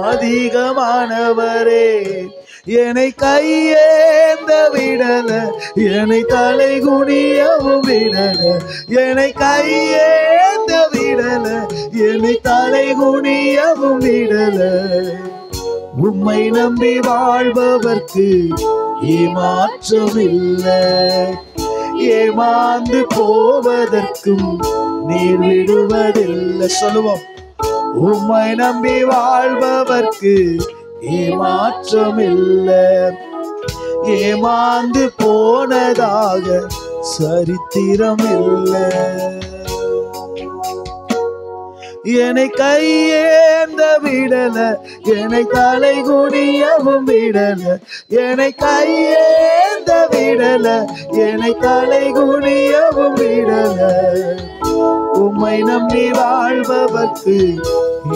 அதிகமானவரே. என்னை கையேந்த விடல, என்னை தலை குனியவும் விடல, என்னை கையேந்த விடல, என்னை தலை குனியவும் விடல. உம்மை நம்பி வாழ்பவர்க்கு ஏமாற்றம் இல்லை, ஏமாந்து போவதற்கும் நீர் விடுவதில்லை. சொல்லுவோம், உம்மை நம்பி வாழ்பவர்க்கு ஏமாற்றம் இல்லை, ஏமாந்து போனதாக சரித்திரம் இல்லை. என்னை கையேந்த விடல, என்னை தலை குனியவும் விடல, என்னை கையேந்த விடல, என்னை தலை குனியவும் விடல. உம்மை நம்பி வாழ்பவர்க்கு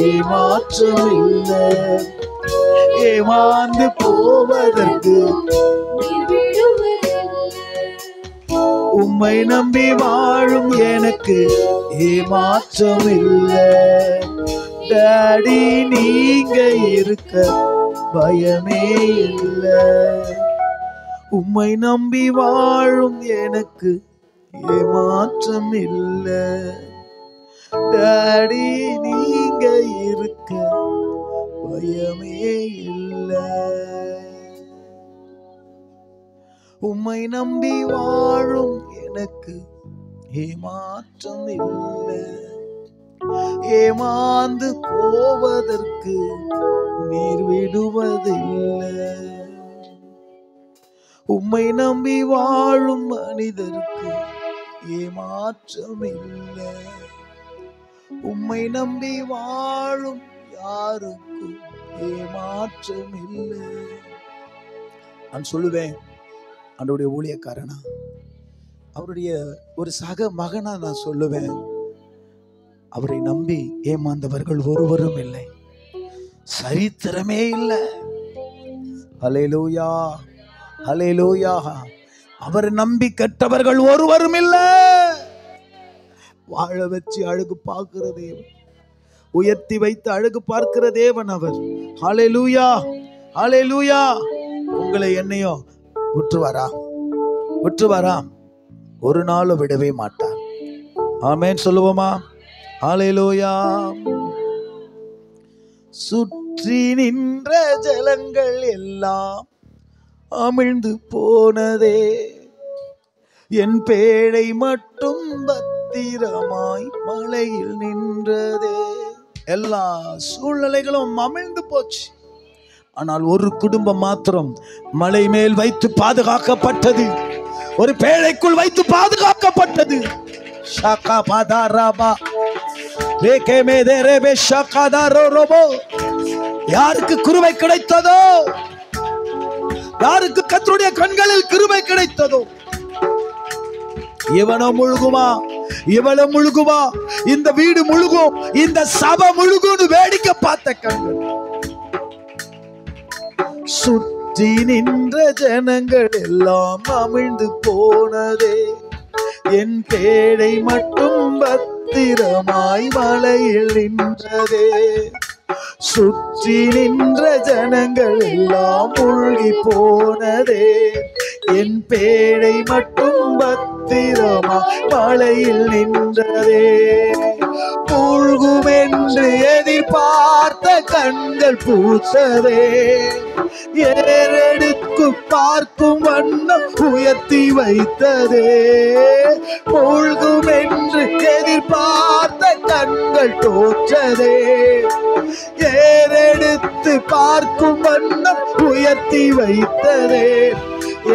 ஏமாற்றம் இல்லை, ஏமாந்து போவதற்கு. உம்மை நம்பி வாழும் எனக்கு ஏமாற்றம் இல்லை. டாடி நீங்க இருக்க பயமே இல்லை. உம்மை நம்பி வாழும் எனக்கு ஏமாற்றம் இல்லை. டாடி நீங்க இருக்க பயமே இல்லை. உம்மை நம்பி வாழும் எனக்கு ஏமாற்றம் இல்லை, ஏமாந்து போவதற்கு நீர் விடுவதில்லை. உம்மை நம்பி வாழும் மனிதருக்கு ஏமாற்றம் இல்லை. உம்மை நம்பி வாழும் யாருக்கும் ஏமாற்றம் இல்லை. நான் சொல்லுவேன், அவருடைய ஊழியக்காரனா, அவருடைய ஒரு சக மகனா நான் சொல்லுவேன், அவரை நம்பி ஏமாந்தவர்கள் ஒருவரும் இல்லை, சரித்திரமே இல்லை. ஹல்லேலூயா, ஹல்லேலூயா. அவரை நம்பி கெட்டவர்கள் ஒருவரும் இல்லை. வாழ வச்சு அழகு பார்க்கிற தேவன், உயர்த்தி வைத்து அழகு பார்க்கிற தேவன் அவர். ஹல்லேலூயா, ஹல்லேலூயா. உங்களை என்னையும் விட்டுவாரா? விட்டுவாரா? ஒரு நாளும் விடவே மாட்டார். ஆமென் சொல்லுவோமா? ஹல்லேலூயா. சுற்றி நின்ற ஜலங்கள் எல்லாம் அமிழ்ந்து போனதே, என் பேழை மட்டும் பத்திரமாய் மலையில் நின்றதே. எல்லா சூழ்நிலைகளும் அமிழ்ந்து போச்சு. ஆனால் ஒரு குடும்பம் மாத்திரம் மலை மேல் வைத்து பாதுகாக்கப்பட்டது, ஒரு பேழைக்குள் வைத்து பாதுகாக்கப்பட்டது. யாருக்கு கிருபை கிடைத்ததோ, யாருக்கு கர்த்தருடைய கண்களில் கிருபை கிடைத்ததோ, இவனோ முழுகுமா, இவளோ முழுகுமா, இந்த வீடு முழுகும், இந்த சபை முழுகும்னு வேடிக்கை பார்த்த கண்கள். சுற்றி நின்ற ஜனங்கள் எல்லாம் அமிழ்ந்து போனதே, என் பேழை மட்டும் பத்திரமாய் மலையில் நின்றதே. சுற்றி நின்ற ஜனங்கள் எல்லாம் மூழ்கி போனதே, என் பேழை மட்டும் பத்திரமாய் மலையில் நின்றதே. மூழ்கும் என்று எதிர்பார்த்த கண்கள் பூத்ததே, ஏறெடுத்து பார்க்கும் வண்ணம் உயர்த்தி வைத்ததே. மூழ்கும் என்று எதிர்பார்த்த கண்கள் தோற்றதே, ஏறெடுத்து பார்க்கும் வண்ணம் உயர்த்தி வைத்ததே.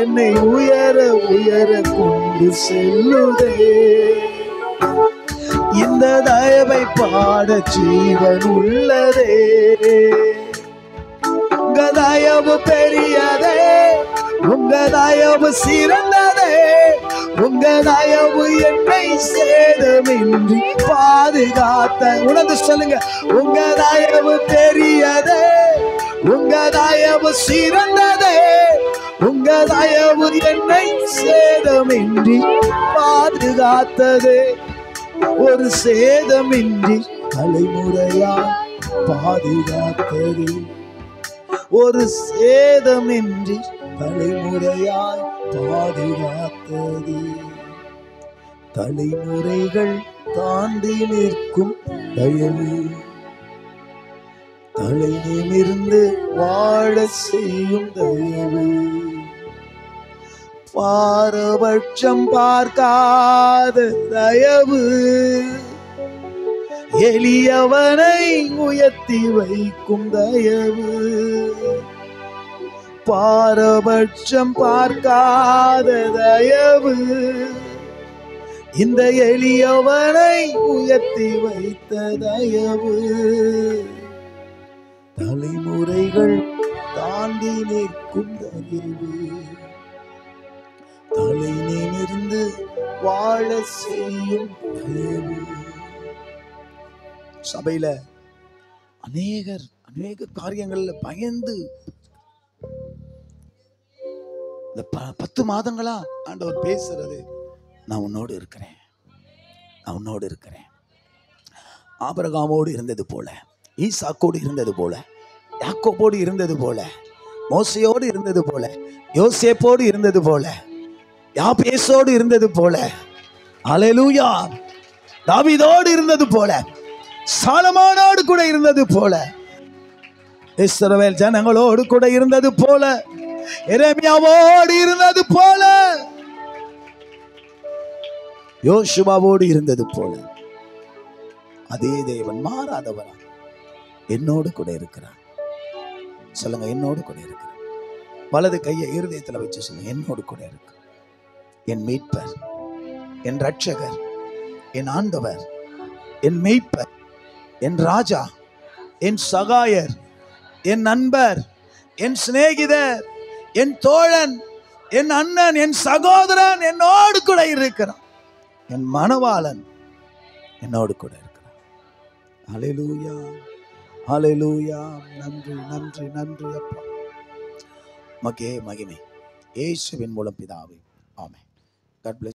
என்னை உயர உயர கொண்டு செல்லுதே. இந்த தயவை பாட ஜீவன் உள்ளதே. உங்க தயவு பெரியதே, உங்க தயவு சிறந்ததே, உங்க தயவு என்னை சேதமின்றி பாதுகாத்த. உணர்ந்து சொல்லுங்க, உங்க தயவு பெரியதே, உங்க தயவு சிறந்ததே, உங்க தயவு என்னை சேதமின்றி பாதுகாத்ததே. ஒரு சேதமின்றி தலைமுறையா பாதுகாத்தது, ஒரு சேதமின்றி தலைமுறையாய் பாதுகாத்தது. தலைமுறைகள் தாண்டி நிற்கும் தயவு, தலை நிமிர்ந்து வாழ செய்யும் தயவு. பாரபட்சம் பார்க்காத தயவு, எளியவனை உயர்த்தி வைக்கும் தயவு. பாரபட்சம் பார்க்காத தயவு, இந்த எளியவனை உயர்த்தி வைத்த தயவு, தலைமுறைகள் தாண்டி நிற்கும் தயவு, தலை நிமிர்ந்து வாழ செய்யும் தயவு. சபையில அநேக காரியங்கள்ல பயந்து இந்த 10 மாதங்களா ஆண்டவர் பேசுறது, நான் உன்னோடு இருக்கிறேன், நான் உன்னோடு இருக்கிறேன். ஆபிரகாமோடு இருந்தது போல, ஈசாக்கோடு இருந்தது போல, யாக்கோபோடு இருந்தது போல, மோசேயோடு இருந்தது போல, யோசேப்போடு இருந்தது போல, யாபேசோடு இருந்தது போல, அல்லேலூயா, தாவீதோடு இருந்தது போல, சாலமோனோடு கூட இருந்தது போல, இஸ்ரவேல் ஜனங்களோடு கூட இருந்தது போல, எரேமியாவோடு இருந்தது போல, யோசுவாவோடு இருந்தது போல, அதே தேவன் மாறாதவரா என்னோடு கூட இருக்கிறார். சொல்லுங்க, என்னோடு கூட இருக்கிறார். வலது கையை இருதயத்தில் வச்சு சொல்லுங்க, என்னோடு கூட இருக்கிறார். என் மீட்பர், என் ரட்சகர், என் ஆண்டவர், என் மெய்ப்பர், என் ராஜா, என் சகாயர், என் நண்பர், என் சிநேகிதர், என் தோழன், என் அண்ணன், என் சகோதரன் என்னோடு கூட இருக்கிறான். என் மணவாளன் என்னோடு கூட இருக்கிறான். அல்லேலூயா, அல்லேலூயா. நன்றி, நன்றி, நன்றி அப்பா. மகே மகிமை இயேசுவின் மூலம் பிதாவே, ஆமென். God bless.